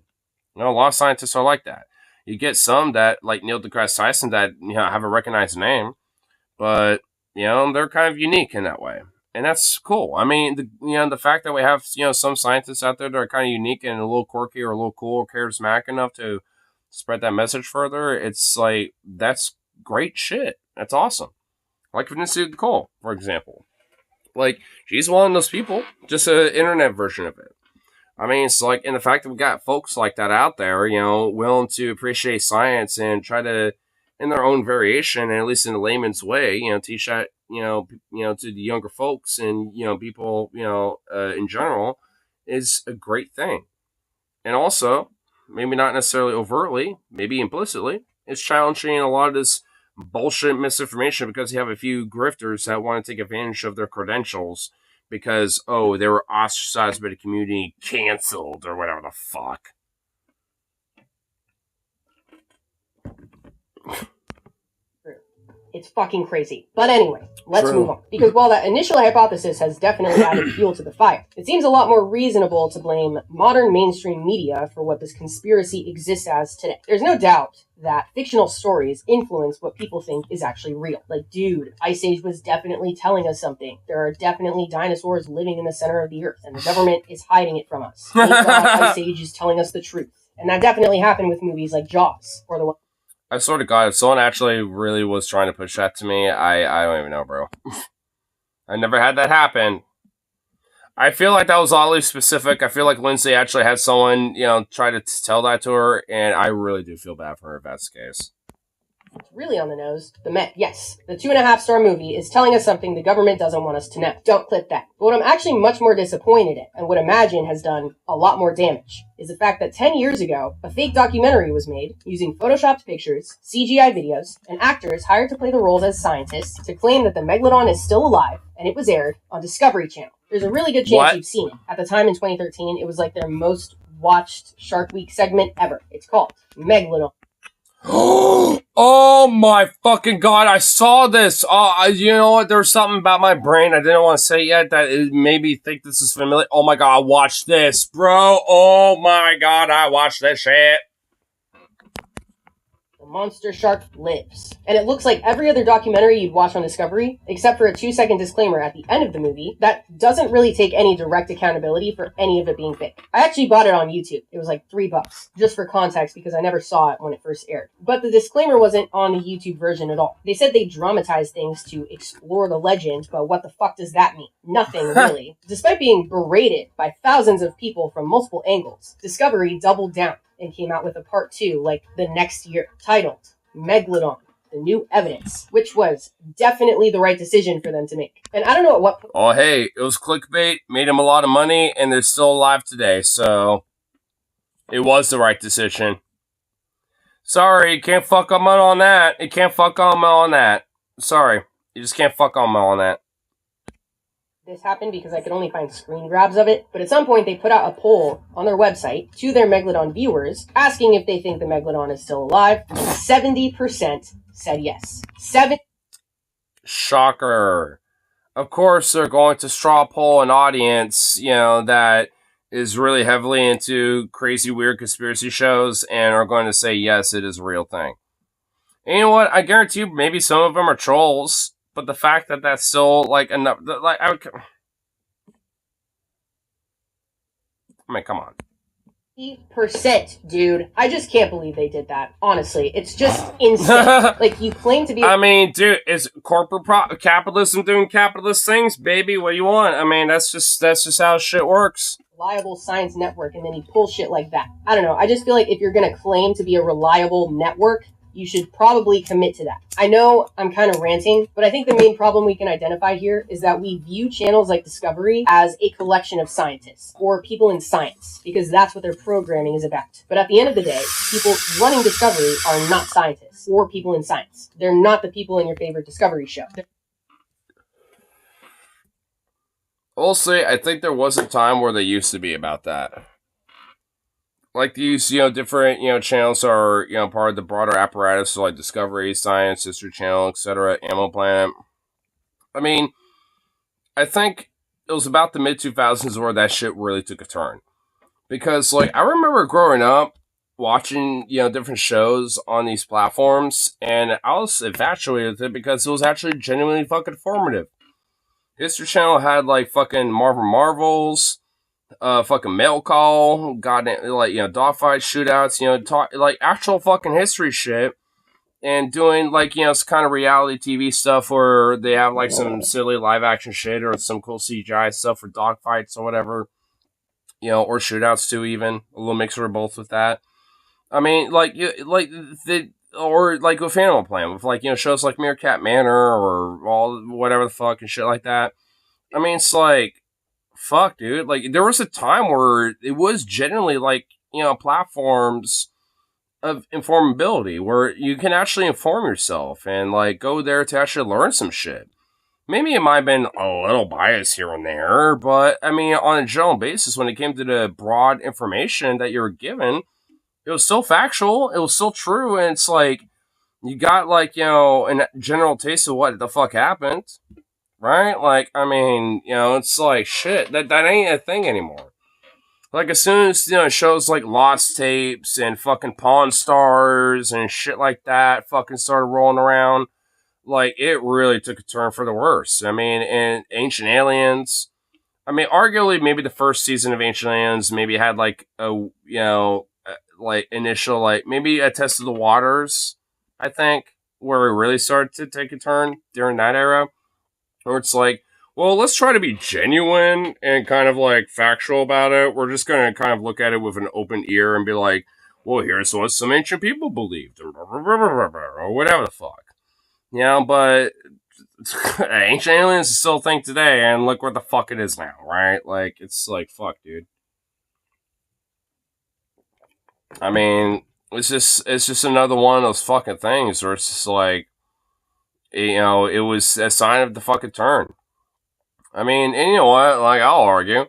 A lot of scientists are like that. You get some that, like Neil deGrasse Tyson, that have a recognized name, but they're kind of unique in that way, and that's cool. I mean, the fact that we have some scientists out there that are kind of unique and a little quirky or a little cool or charismatic enough to spread that message further, it's like that's great shit. That's awesome. Like Vanessa Nicole, for example. Like, she's one of those people, just an internet version of it. I mean, it's like, and the fact that we got folks like that out there, willing to appreciate science and try to, in their own variation, and at least in a layman's way, teach that, to the younger folks and, people, in general, is a great thing. And also, maybe not necessarily overtly, maybe implicitly, it's challenging a lot of this bullshit misinformation because you have a few grifters that want to take advantage of their credentials because, oh, they were ostracized by the community, canceled, or whatever the fuck. It's fucking crazy. But anyway, let's move on. Because while that initial hypothesis has definitely added fuel to the fire, it seems a lot more reasonable to blame modern mainstream media for what this conspiracy exists as today. There's no doubt that fictional stories influence what people think is actually real. Like, dude, Ice Age was definitely telling us something. There are definitely dinosaurs living in the center of the earth, and the government is hiding it from us. Thank God Ice Age is telling us the truth. And that definitely happened with movies like Jaws, or the one... I swear to God, if someone actually really was trying to push that to me, I don't even know, bro. I never had that happen. I feel like that was oddly specific. I feel like Lindsay actually had someone, try to tell that to her, and I really do feel bad for her if that's the case. It's really on the nose. The Met, yes. The 2.5-star movie is telling us something the government doesn't want us to know. Don't clip that. But what I'm actually much more disappointed in, and would imagine has done a lot more damage, is the fact that 10 years ago, a fake documentary was made using photoshopped pictures, CGI videos, and actors hired to play the roles as scientists to claim that the Megalodon is still alive, and it was aired on Discovery Channel. There's a really good chance you've seen it. At the time in 2013, it was like their most watched Shark Week segment ever. It's called Megalodon. Oh my fucking God, I saw this. You know what? There's something about my brain I didn't want to say yet that it made me think this is familiar. Oh my God, watch this, bro. Oh my God, I watched this shit. The monster shark lives. And it looks like every other documentary you'd watch on Discovery, except for a 2-second disclaimer at the end of the movie that doesn't really take any direct accountability for any of it being fake. I actually bought it on YouTube. It was like $3, just for context, because I never saw it when it first aired. But the disclaimer wasn't on the YouTube version at all. They said they dramatized things to explore the legend, but what the fuck does that mean? Nothing, really. Despite being berated by thousands of people from multiple angles, Discovery doubled down and came out with a part 2 like the next year, titled Megalodon, the New Evidence, which was definitely the right decision for them to make. And I don't know at what point... Oh, hey, it was clickbait, made them a lot of money, and they're still alive today, so it was the right decision. Sorry, you can't fuck on on that. You can't fuck on that. Sorry, you just can't fuck on that. This happened because I could only find screen grabs of it, but at some point they put out a poll on their website to their Megalodon viewers asking if they think the Megalodon is still alive. 70% said yes. Shocker. Of course, they're going to straw poll an audience, that is really heavily into crazy, weird conspiracy shows and are going to say, yes, it is a real thing. And you know what? I guarantee you, maybe some of them are trolls, but the fact that that's still, enough, I mean, come on. 80%, dude. I just can't believe they did that. Honestly, it's just insane. You claim to be... I mean, dude, is corporate capitalism doing capitalist things? Baby, what do you want? I mean, that's just how shit works. Reliable science network, and then you pull shit like that. I don't know. I just feel like if you're going to claim to be a reliable network, you should probably commit to that. I know I'm kind of ranting, but I think the main problem we can identify here is that we view channels like Discovery as a collection of scientists or people in science, because that's what their programming is about. But at the end of the day, people running Discovery are not scientists or people in science. They're not the people in your favorite Discovery show. Also, I think there was a time where they used to be about that. These, different, channels are, part of the broader apparatus, so Discovery, Science, History Channel, etc., Animal Planet. I mean, I think it was about the mid-2000s where that shit really took a turn. Because, I remember growing up, watching, different shows on these platforms, and I was infatuated with it because it was actually genuinely fucking informative. History Channel had, fucking Marvels, fucking mail call, goddamn, dogfight shootouts, actual fucking history shit, and doing, some kind of reality TV stuff where they have, some silly live action shit or some cool CGI stuff for dogfights or whatever, or shootouts too, even. A little mixture of both with that. I mean, with Animal Planet, with, shows like Meerkat Manor or all, whatever the fuck and shit like that. I mean, it's fuck, dude. There was a time where it was generally, platforms of informability where you can actually inform yourself and, go there to actually learn some shit. Maybe it might have been a little biased here and there, but, I mean, on a general basis, when it came to the broad information that you were given, it was still factual, it was still true, and it's you got, a general taste of what the fuck happened. Right? I mean, it's shit. That ain't a thing anymore. As soon as, shows like Lost Tapes and fucking Pawn Stars and shit like that fucking started rolling around, it really took a turn for the worse. I mean, and Ancient Aliens, I mean, arguably maybe the first season of Ancient Aliens maybe had, initial, maybe a Test of the Waters, I think, where it really started to take a turn during that era. Or it's well, let's try to be genuine and kind of factual about it. We're just going to kind of look at it with an open ear and be well, here's what some ancient people believed, or whatever the fuck. But Ancient Aliens is still a thing today, and look what the fuck it is now, right? It's fuck, dude. I mean, it's just another one of those fucking things where it's just it was a sign of the fucking turn. I mean, and you know what? I'll argue.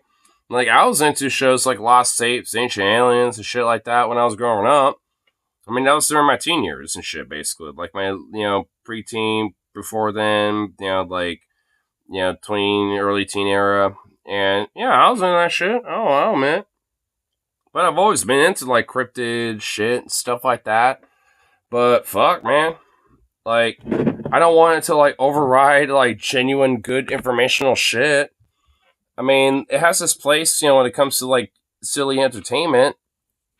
I was into shows like Lost Tapes, Ancient Aliens, and shit like that when I was growing up. I mean, that was during my teen years and shit, basically. My, preteen, before then, tween, early teen era. And, yeah, I was into that shit. I'll admit. But I've always been into, cryptid shit and stuff like that. But, fuck, man. I don't want it to, override, genuine good informational shit. I mean, it has this place, when it comes to, silly entertainment.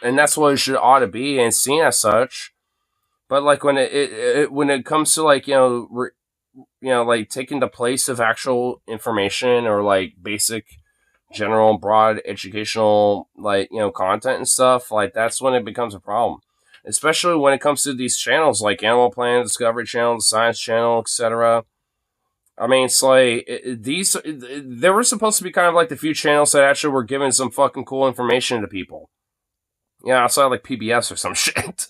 And that's what it ought to be and seen as such. But, when it comes to, taking the place of actual information or, basic, general, broad, educational, content and stuff, that's when it becomes a problem. Especially when it comes to these channels like Animal Planet, Discovery Channel, the Science Channel, etc. I mean, it's they were supposed to be kind of the few channels that actually were giving some fucking cool information to people. Yeah, outside PBS or some shit.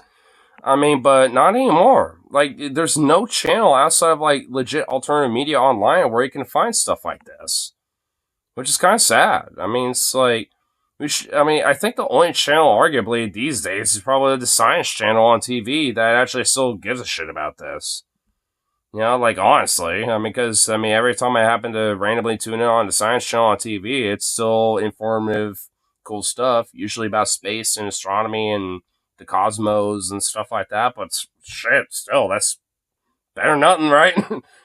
I mean, but not anymore. Like, there's no channel outside of like legit alternative media online where you can find stuff like this, which is kind of sad. I mean, it's like I think the only channel, arguably these days, is probably the Science Channel on TV that actually still gives a shit about this. You know, like honestly, I mean, because every time I happen to randomly tune in on the Science Channel on TV, it's still informative, cool stuff, usually about space and astronomy and the cosmos and stuff like that. But shit, still, that's better than nothing, right?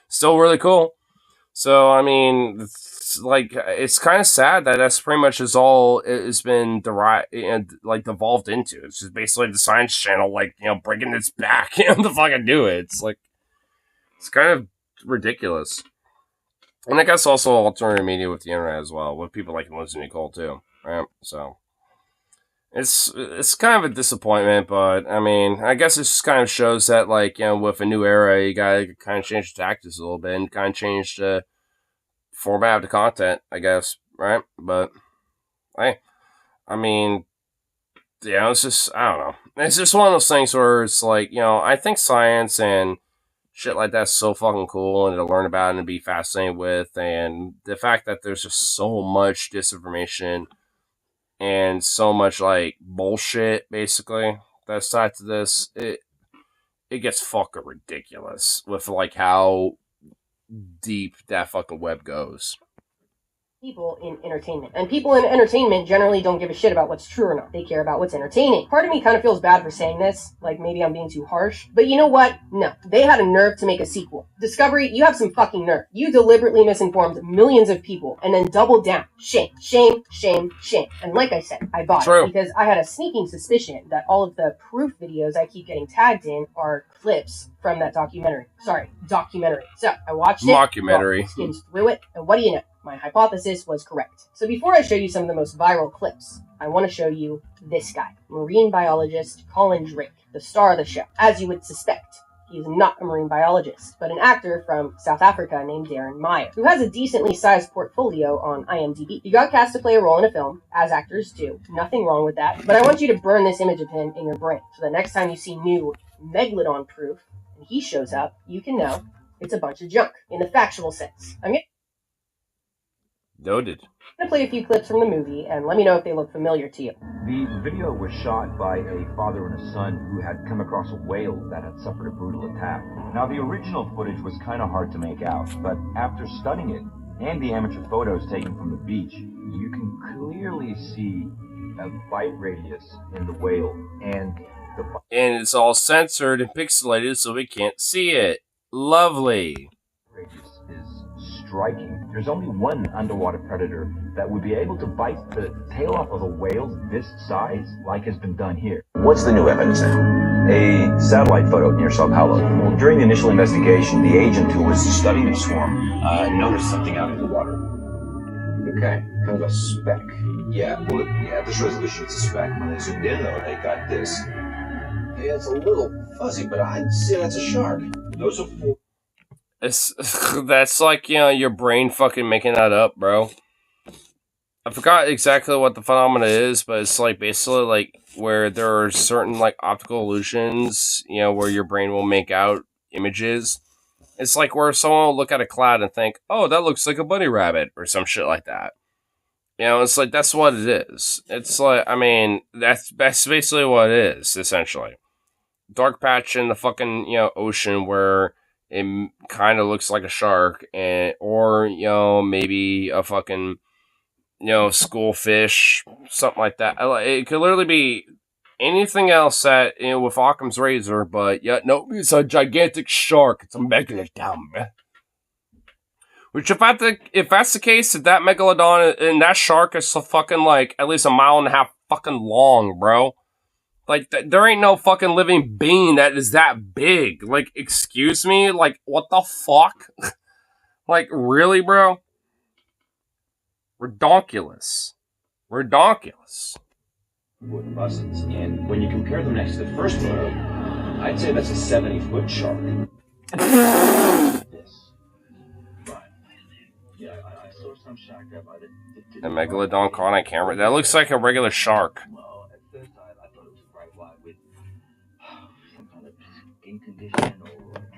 Still really cool. So, I mean, it's kind of sad that that's pretty much is all it's been derived and like devolved into. It's just basically the Science Channel, like, you know, breaking its back, you know, to fucking do it. It's like, it's kind of ridiculous. And I guess also alternative media with the internet as well, with people like Lindsay Nicole too, right? So it's kind of a disappointment, but I mean, I guess it just kind of shows that, like, you know, with a new era, you gotta kind of change the tactics a little bit and kind of change the format of the content, I guess, right? But hey, I mean, yeah, it's just, I don't know. It's just one of those things where it's like, you know, I think science and shit like that's so fucking cool and to learn about and to be fascinated with, and the fact that there's just so much disinformation and so much like bullshit basically that's tied to this, it gets fucking ridiculous with like how deep that fucking web goes. People in entertainment. And people in entertainment generally don't give a shit about what's true or not. They care about what's entertaining. Part of me kind of feels bad for saying this, like maybe I'm being too harsh. But you know what? No. They had a nerve to make a sequel. Discovery, you have some fucking nerve. You deliberately misinformed millions of people and then doubled down. Shame, shame, shame, shame. And like I said, I bought it because I had a sneaking suspicion that all of the proof videos I keep getting tagged in are clips from that documentary. Sorry, documentary. So I watched it. Mockumentary. Skimmed through it, and what do you know? My hypothesis was correct. So before I show you some of the most viral clips, I want to show you this guy, marine biologist Colin Drake, the star of the show. As you would suspect, he is not a marine biologist, but an actor from South Africa named Darren Meyer, who has a decently sized portfolio on IMDb. He got cast to play a role in a film, as actors do. Nothing wrong with that. But I want you to burn this image of him in your brain, so the next time you see new Megalodon proof, and he shows up, you can know it's a bunch of junk, in the factual sense. Noted. I'm going to play a few clips from the movie, and let me know if they look familiar to you. The video was shot by a father and a son who had come across a whale that had suffered a brutal attack. Now, the original footage was kind of hard to make out, but after studying it, and the amateur photos taken from the beach, you can clearly see a bite radius in the whale, and it's all censored and pixelated so we can't see it. Lovely. Radius is striking. There's only one underwater predator that would be able to bite the tail off of a whale this size, like has been done here. What's the new evidence now? A satellite photo near Sao Paulo. Well, during the initial investigation, the agent who was studying the swarm noticed something out in the water. Okay, kind of a speck. Yeah, well, at this resolution, it's a speck. When they zoomed in, though, they got this. Yeah, it's a little fuzzy, but I'd say that's a shark. Those are four. That's like, you know, your brain fucking making that up, bro. I forgot exactly what the phenomena is, but it's like basically like where there are certain like optical illusions, you know, where your brain will make out images. It's like where someone will look at a cloud and think, oh, that looks like a bunny rabbit or some shit like that. You know, it's like, that's what it is. It's like, I mean, that's basically what it is, essentially. Dark patch in the fucking, you know, ocean where it kind of looks like a shark, or, you know, maybe a fucking, you know, school fish, something like that. It could literally be anything else that, you know, with Occam's razor, but yeah, no, it's a gigantic shark. It's a megalodon. Which, if that's the case, if that megalodon and that shark is so fucking like at least 1.5 miles fucking long, bro. Like, there ain't no fucking living being that is that big. Like, excuse me? Like, what the fuck? Like, really, bro? Redonkulous. Redonkulous. Wood buses, and when you compare them next to the first photo, I'd say that's a 70-foot shark. Yeah, I saw some shark there, but The megalodon caught on camera. That looks like a regular shark. Well, at first I thought it was a great white with some kind condition or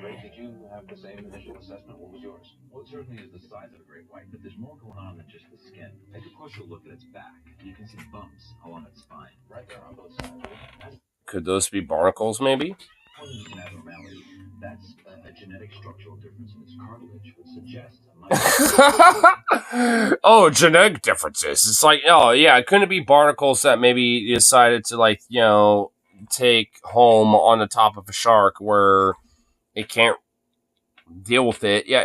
Drake, did you have the same initial assessment? What was yours? Well, it certainly is the size of a great white, but there's more going on than just the skin. Take a closer look at its back. You can see bumps along its spine. Right there on both sides. That's Could those be barnacles, maybe? more than just an abnormality. That's a genetic structural difference in its cartilage, which suggests a minor Oh, genetic differences. It's like, oh, yeah, couldn't it be barnacles that maybe decided to, like, you know, take home on the top of a shark where it can't deal with it? Yeah,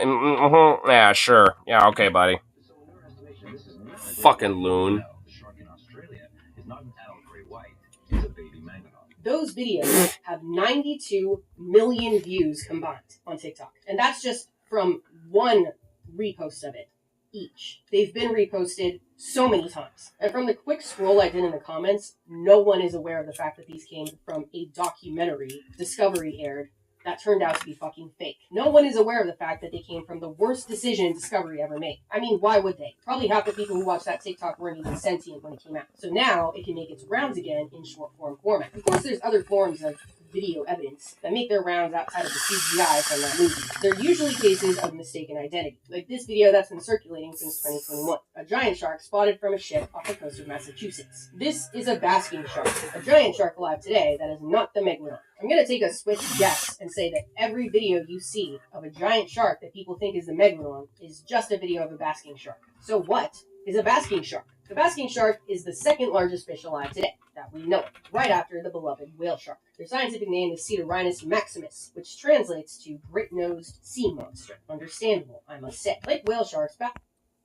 yeah, sure. Yeah, okay, buddy. So in their estimation, this is not a Fucking loon. The shark in Australia is not an adult gray white. It's a baby megalodon. Those videos have 92 million views combined on TikTok. And that's just from one repost of it each. They've been reposted so many times. And from the quick scroll I did in the comments, no one is aware of the fact that these came from a documentary Discovery aired that turned out to be fucking fake. No one is aware of the fact that they came from the worst decision Discovery ever made. I mean, why would they? Probably half the people who watched that TikTok weren't even sentient when it came out. So now it can make its rounds again in short form format. Of course, there's other forms of video evidence that make their rounds outside of the CGI from that movie. They're usually cases of mistaken identity, like this video that's been circulating since 2021. A giant shark spotted from a ship off the coast of Massachusetts. This is a basking shark, a giant shark alive today that is not the megalodon. I'm going to take a switch guess and say that every video you see of a giant shark that people think is the megalodon is just a video of a basking shark. So what is a basking shark? The basking shark is the second largest fish alive today that we know of, right after the beloved whale shark. Their scientific name is Cedorhinus maximus, which translates to great-nosed sea monster. Understandable, I must say. Like whale sharks,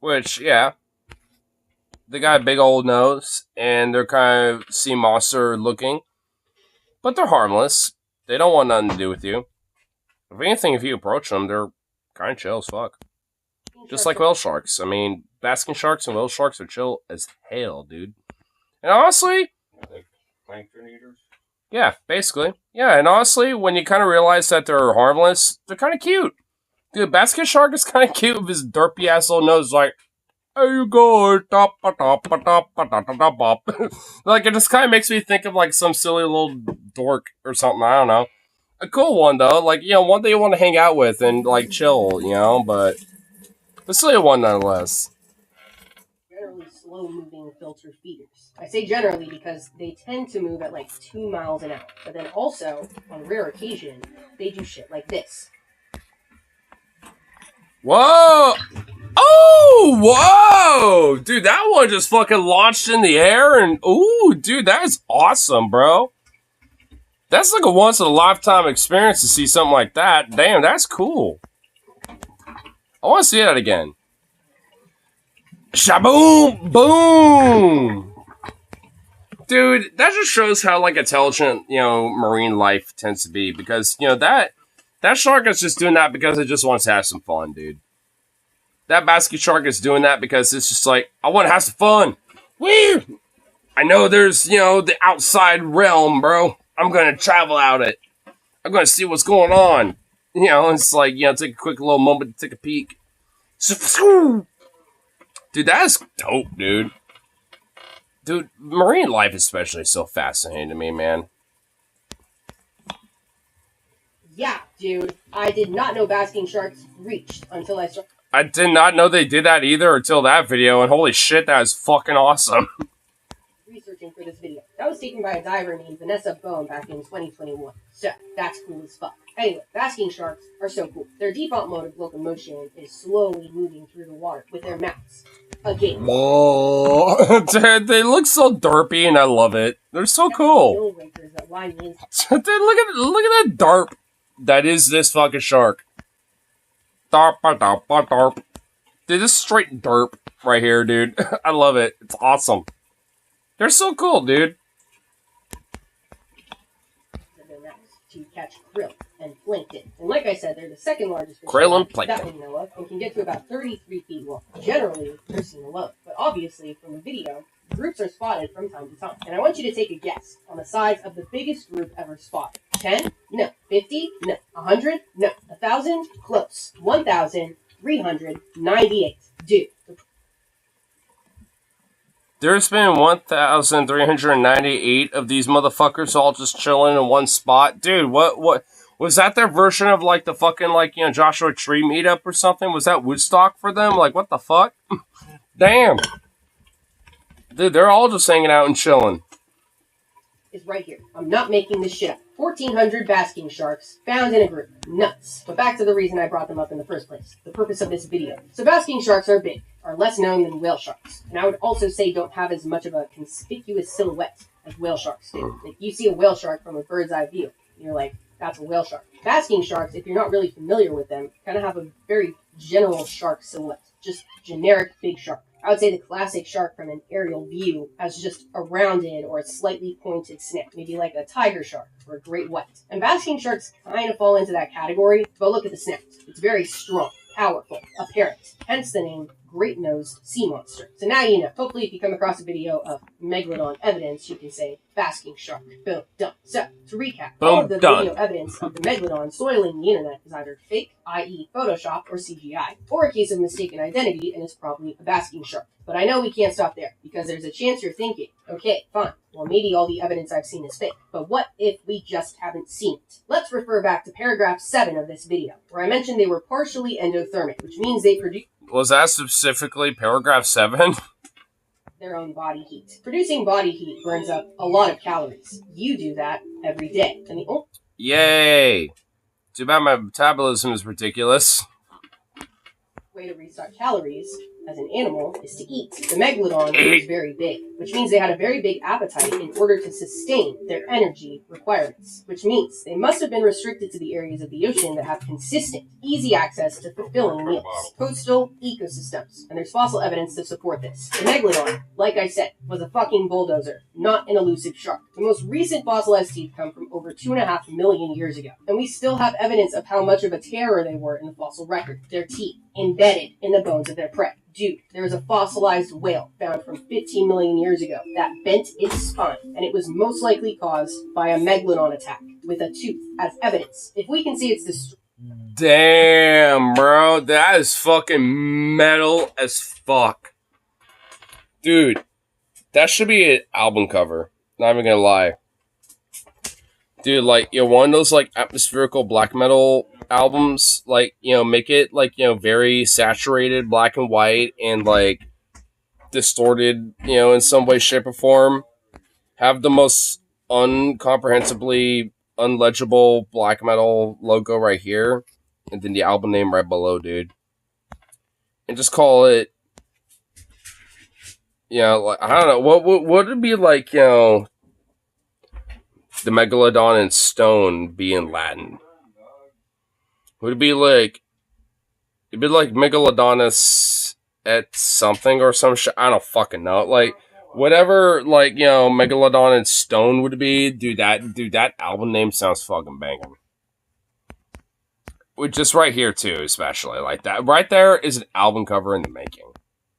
Which, yeah. They got a big old nose, and they're kind of sea monster looking. But they're harmless. They don't want nothing to do with you. If anything, if you approach them, they're kind of chill as fuck. Just like whale sharks. I mean, basking sharks and whale sharks are chill as hell, dude. And honestly, Like plankton eaters. yeah, basically. Yeah, and honestly, when you kind of realize that they're harmless, they're kind of cute. Dude, basket shark is kind of cute with his derpy ass little nose, like, there you go, top, top, top, top, top. Like, it just kind of makes me think of, like, some silly little dork or something, I don't know. A cool one, though, like, you know, one that you want to hang out with and, like, chill, you know, but still a one nonetheless. generally slow-moving filter feeders. I say generally because they tend to move at like 2 miles an hour. But then also, on rare occasion, they do shit like this. Whoa! Oh, whoa! Dude, that one just fucking launched in the air and, ooh, dude, that is awesome, bro. That's like a once-in-a-lifetime experience to see something like that. Damn, that's cool. I want to see that again. Shaboom! Boom! Dude, that just shows how, like, intelligent, you know, marine life tends to be. Because, you know, that shark is just doing that because it just wants to have some fun, dude. That basket shark is doing that because it's just like, I want to have some fun. Woo! I know there's, you know, the outside realm, bro. I'm going to travel out it. I'm going to see what's going on. You know, it's like, you know, take a quick little moment to take a peek. Dude, that is dope, dude. Dude, marine life especially is so fascinating to me, man. Yeah, dude. I did not know basking sharks reached until I started I did not know they did that either until that video, and holy shit, that is fucking awesome. researching for this video. That was taken by a diver named Vanessa Bone back in 2021. So, that's cool as fuck. Anyway, basking sharks are so cool. Their default mode of locomotion is slowly moving through the water with their mouths. Again. Whoa. Dude, they look so derpy and I love it. They're so cool. That line me in. Dude, look at that derp. That is this fucking shark. Derp, derp, derp. Dude, this is straight derp right here, dude. I love it. It's awesome. They're so cool, dude. Their mouths to catch krill and plankton. And like I said, they're the second largest fish Krill and plankton. that we know of, and can get to about 33 feet long. Generally, they're seen alone. But obviously, from the video, groups are spotted from time to time. And I want you to take a guess on the size of the biggest group ever spotted. 10? No. 50? No. 100? No. 1,000? Close. 1,398. Dude. There's been 1,398 of these motherfuckers all just chilling in one spot. Dude, what Was that their version of like the fucking like, you know, Joshua Tree meetup or something? Was that Woodstock for them? Like, what the fuck? Damn. Dude, they're all just hanging out and chilling. Is right here. I'm not making this shit up. 1,400 basking sharks found in a group. Nuts. But back to the reason I brought them up in the first place. The purpose of this video. So basking sharks are big, are less known than whale sharks. And I would also say don't have as much of a conspicuous silhouette as whale sharks do. Like, you see a whale shark from a bird's eye view, and you're like, that's a whale shark. Basking sharks, if you're not really familiar with them, kind of have a very general shark silhouette. Just generic big shark. I would say the classic shark from an aerial view has just a rounded or a slightly pointed snout, maybe like a tiger shark or a great white. And basking sharks kind of fall into that category, but look at the snout. It's very strong, powerful, apparent, hence the name great-nosed sea monster. So now you know. Hopefully if you come across a video of Megalodon evidence, you can say basking shark. Boom, done. So, to recap, all of the video evidence of the Megalodon soiling the internet is either fake, i.e. Photoshop or CGI, or a case of mistaken identity and it's probably a basking shark. But I know we can't stop there, because there's a chance you're thinking, okay, fine, well maybe all the evidence I've seen is fake, but what if we just haven't seen it? Let's refer back to paragraph 7 of this video, where I mentioned they were partially endothermic, which means they produce... Was that specifically paragraph 7? Their own body heat. Producing body heat burns up a lot of calories. You do that every day. And the only... Yay! Too bad my metabolism is ridiculous. way to restock calories as an animal is to eat. The Megalodon is very big, which means they had a very big appetite in order to sustain their energy requirements, which means they must have been restricted to the areas of the ocean that have consistent, easy access to fulfilling meals. Coastal ecosystems, and there's fossil evidence to support this. The Megalodon, like I said, was a fucking bulldozer, not an elusive shark. The most recent fossilized teeth come from over 2.5 million years ago, and we still have evidence of how much of a terror they were in the fossil record. Their teeth embedded in the bones of their prey. Dude, there was a fossilized whale found from 15 million years ago that bent its spine, and it was most likely caused by a megalodon attack with a tooth as evidence. If we can see it's Damn, bro, that is fucking metal as fuck. Dude, that should be an album cover. Not even gonna lie. Dude, like, you know, one of those, like, atmospherical black metal albums, like, you know, make it, like, you know, very saturated black and white and, like, distorted, you know, in some way, shape, or form. Have the most uncomprehensibly unlegible black metal logo right here, and then the album name right below, dude. And just call it, you know, like, I don't know, what would it be like, you know, the Megalodon in stone be in Latin? Would it be like... It'd be like Megalodonus at something or some shit? I don't fucking know. Like, whatever, like, you know, Megalodon in stone would be, dude, that album name sounds fucking banging. With just right here, too, especially. Like, that right there is an album cover in the making.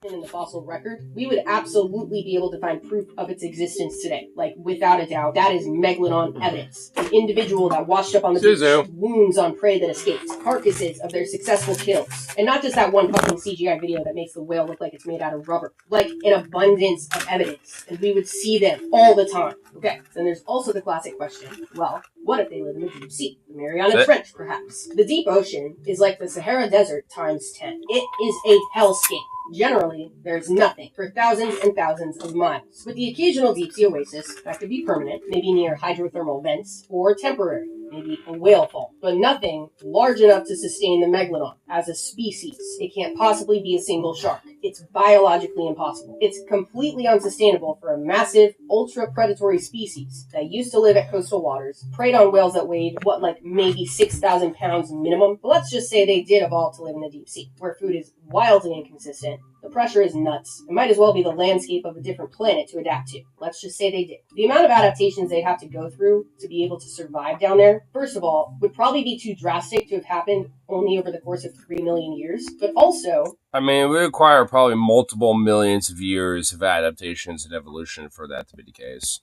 In the fossil record, we would absolutely be able to find proof of its existence today. Like, without a doubt, that is Megalodon evidence. An individual that washed up on the beach, wounds on prey that escaped, carcasses of their successful kills. And not just that one fucking CGI video that makes the whale look like it's made out of rubber. Like, an abundance of evidence. And we would see them all the time. Okay, then there's also the classic question, well, what if they live in the deep sea? The Mariana Trench, perhaps. The deep ocean is like the Sahara Desert times 10. It is a hellscape. Generally, there's nothing for thousands and thousands of miles, with the occasional deep-sea oasis that could be permanent, maybe near hydrothermal vents, or temporary, maybe a whale fall, but nothing large enough to sustain the Megalodon as a species. It can't possibly be a single shark. It's biologically impossible. It's completely unsustainable for a massive, ultra-predatory species that used to live at coastal waters, preyed on whales that weighed, maybe 6,000 pounds minimum, but let's just say they did evolve to live in the deep sea, where food is wildly inconsistent. The pressure is nuts. It might as well be the landscape of a different planet to adapt to. Let's just say they did. The amount of adaptations they'd have to go through to be able to survive down there, first of all, would probably be too drastic to have happened only over the course of 3 million years, but also... I mean, it would require probably multiple millions of years of adaptations and evolution for that to be the case.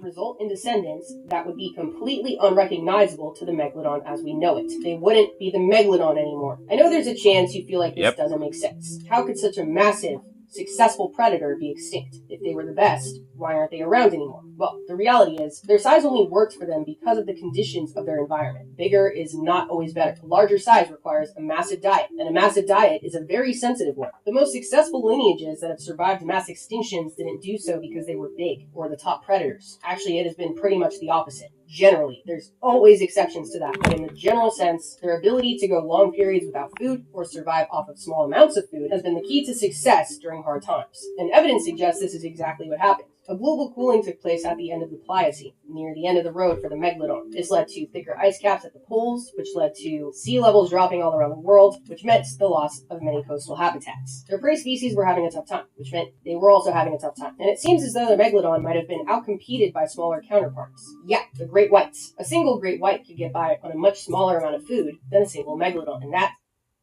Result in descendants that would be completely unrecognizable to the Megalodon as we know it. They wouldn't be the Megalodon anymore. I know there's a chance you feel like this doesn't make sense. How could such a massive successful predator be extinct? If they were the best, why aren't they around anymore? Well, the reality is, their size only worked for them because of the conditions of their environment. Bigger is not always better. A larger size requires a massive diet, and a massive diet is a very sensitive one. The most successful lineages that have survived mass extinctions didn't do so because they were big, or the top predators. Actually, it has been pretty much the opposite. Generally, there's always exceptions to that, but in the general sense, their ability to go long periods without food or survive off of small amounts of food has been the key to success during hard times. And evidence suggests this is exactly what happened. A global cooling took place at the end of the Pliocene, near the end of the road for the Megalodon. This led to thicker ice caps at the poles, which led to sea levels dropping all around the world, which meant the loss of many coastal habitats. Their prey species were having a tough time, which meant they were also having a tough time. And it seems as though the Megalodon might have been outcompeted by smaller counterparts. Yeah, the great whites. A single great white could get by on a much smaller amount of food than a single Megalodon, and that...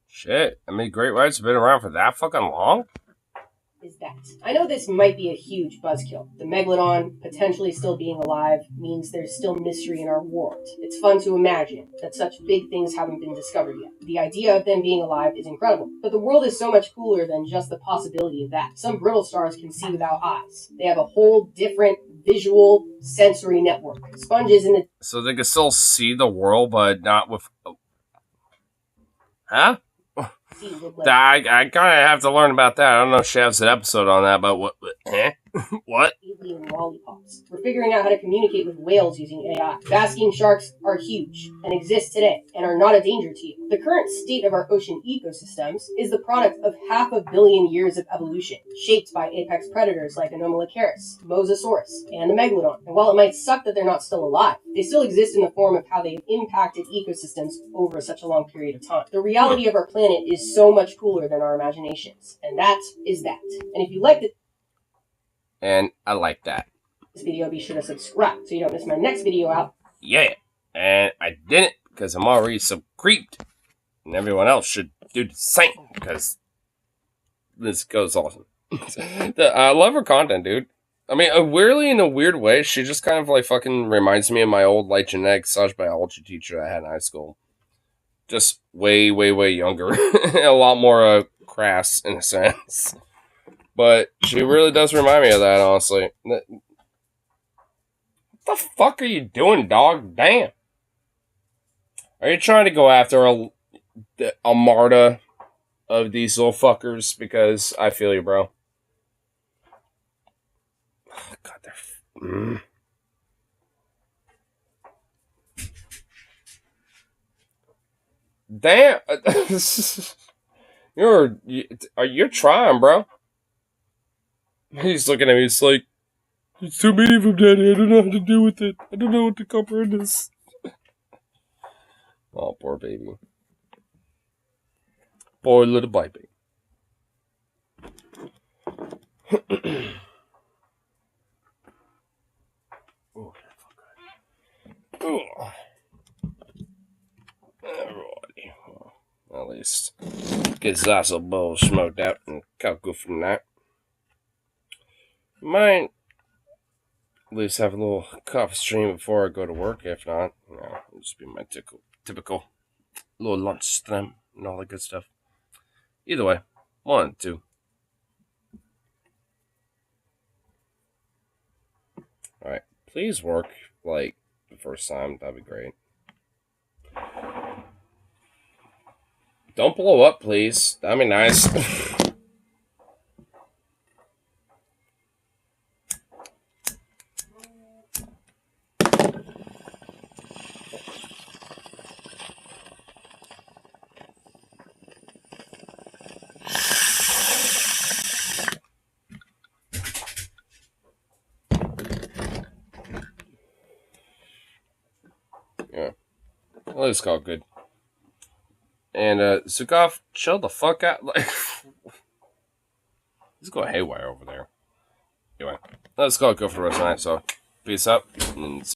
Shit, I mean, great whites have been around for that fucking long? Is that. I know this might be a huge buzzkill. The Megalodon potentially still being alive means there's still mystery in our world. It's fun to imagine that such big things haven't been discovered yet. The idea of them being alive is incredible, but the world is so much cooler than just the possibility of that. Some brittle stars can see without eyes. They have a whole different visual sensory network. Sponges in the... So they can still see the world, but not with... Huh? I kind of have to learn about that. I don't know if she has an episode on that, but what? What? Alien lollipops. We're figuring out how to communicate with whales using AI. Basking sharks are huge and exist today and are not a danger to you. The current state of our ocean ecosystems is the product of 500 million years of evolution, shaped by apex predators like Anomalocaris, Mosasaurus, and the Megalodon. And while it might suck that they're not still alive, they still exist in the form of how they've impacted ecosystems over such a long period of time. The reality of our planet is so much cooler than our imaginations, and that is that. And if you liked it, and I like that. This video, be sure to subscribe so you don't miss my next video out. Yeah, and I didn't because I'm already subscribed, and everyone else should do the same because this goes awesome. I love her content, dude. I mean, weirdly, in a weird way, she just kind of like fucking reminds me of my old like genetic/ biology teacher I had in high school. Just way, way, way younger, a lot more crass in a sense. But she really does remind me of that, honestly. What the fuck are you doing, dog? Damn. Are you trying to go after a Marta of these little fuckers? Because I feel you, bro. Oh, God, they're... Damn. You're trying, bro. He's looking at me, he's like, "It's too many of them, Daddy. I don't know how to deal with it. I don't know what to comprehend this." Oh, poor baby. Poor little baby. Oh, oh. Alrighty. Well, at least get his ass a bowl smoked out and cut good from that. Might at least have a little coffee stream before I go to work. If not, it'll just be my typical little lunch stream and all that good stuff. Either way, 1, 2. Alright, please work like the first time. That'd be great. Don't blow up, please. That'd be nice. Yeah. Well, it's all good. And, Zukov, chill the fuck out. Like, let's go haywire over there. Anyway, let's go for the rest of the night, so peace out. And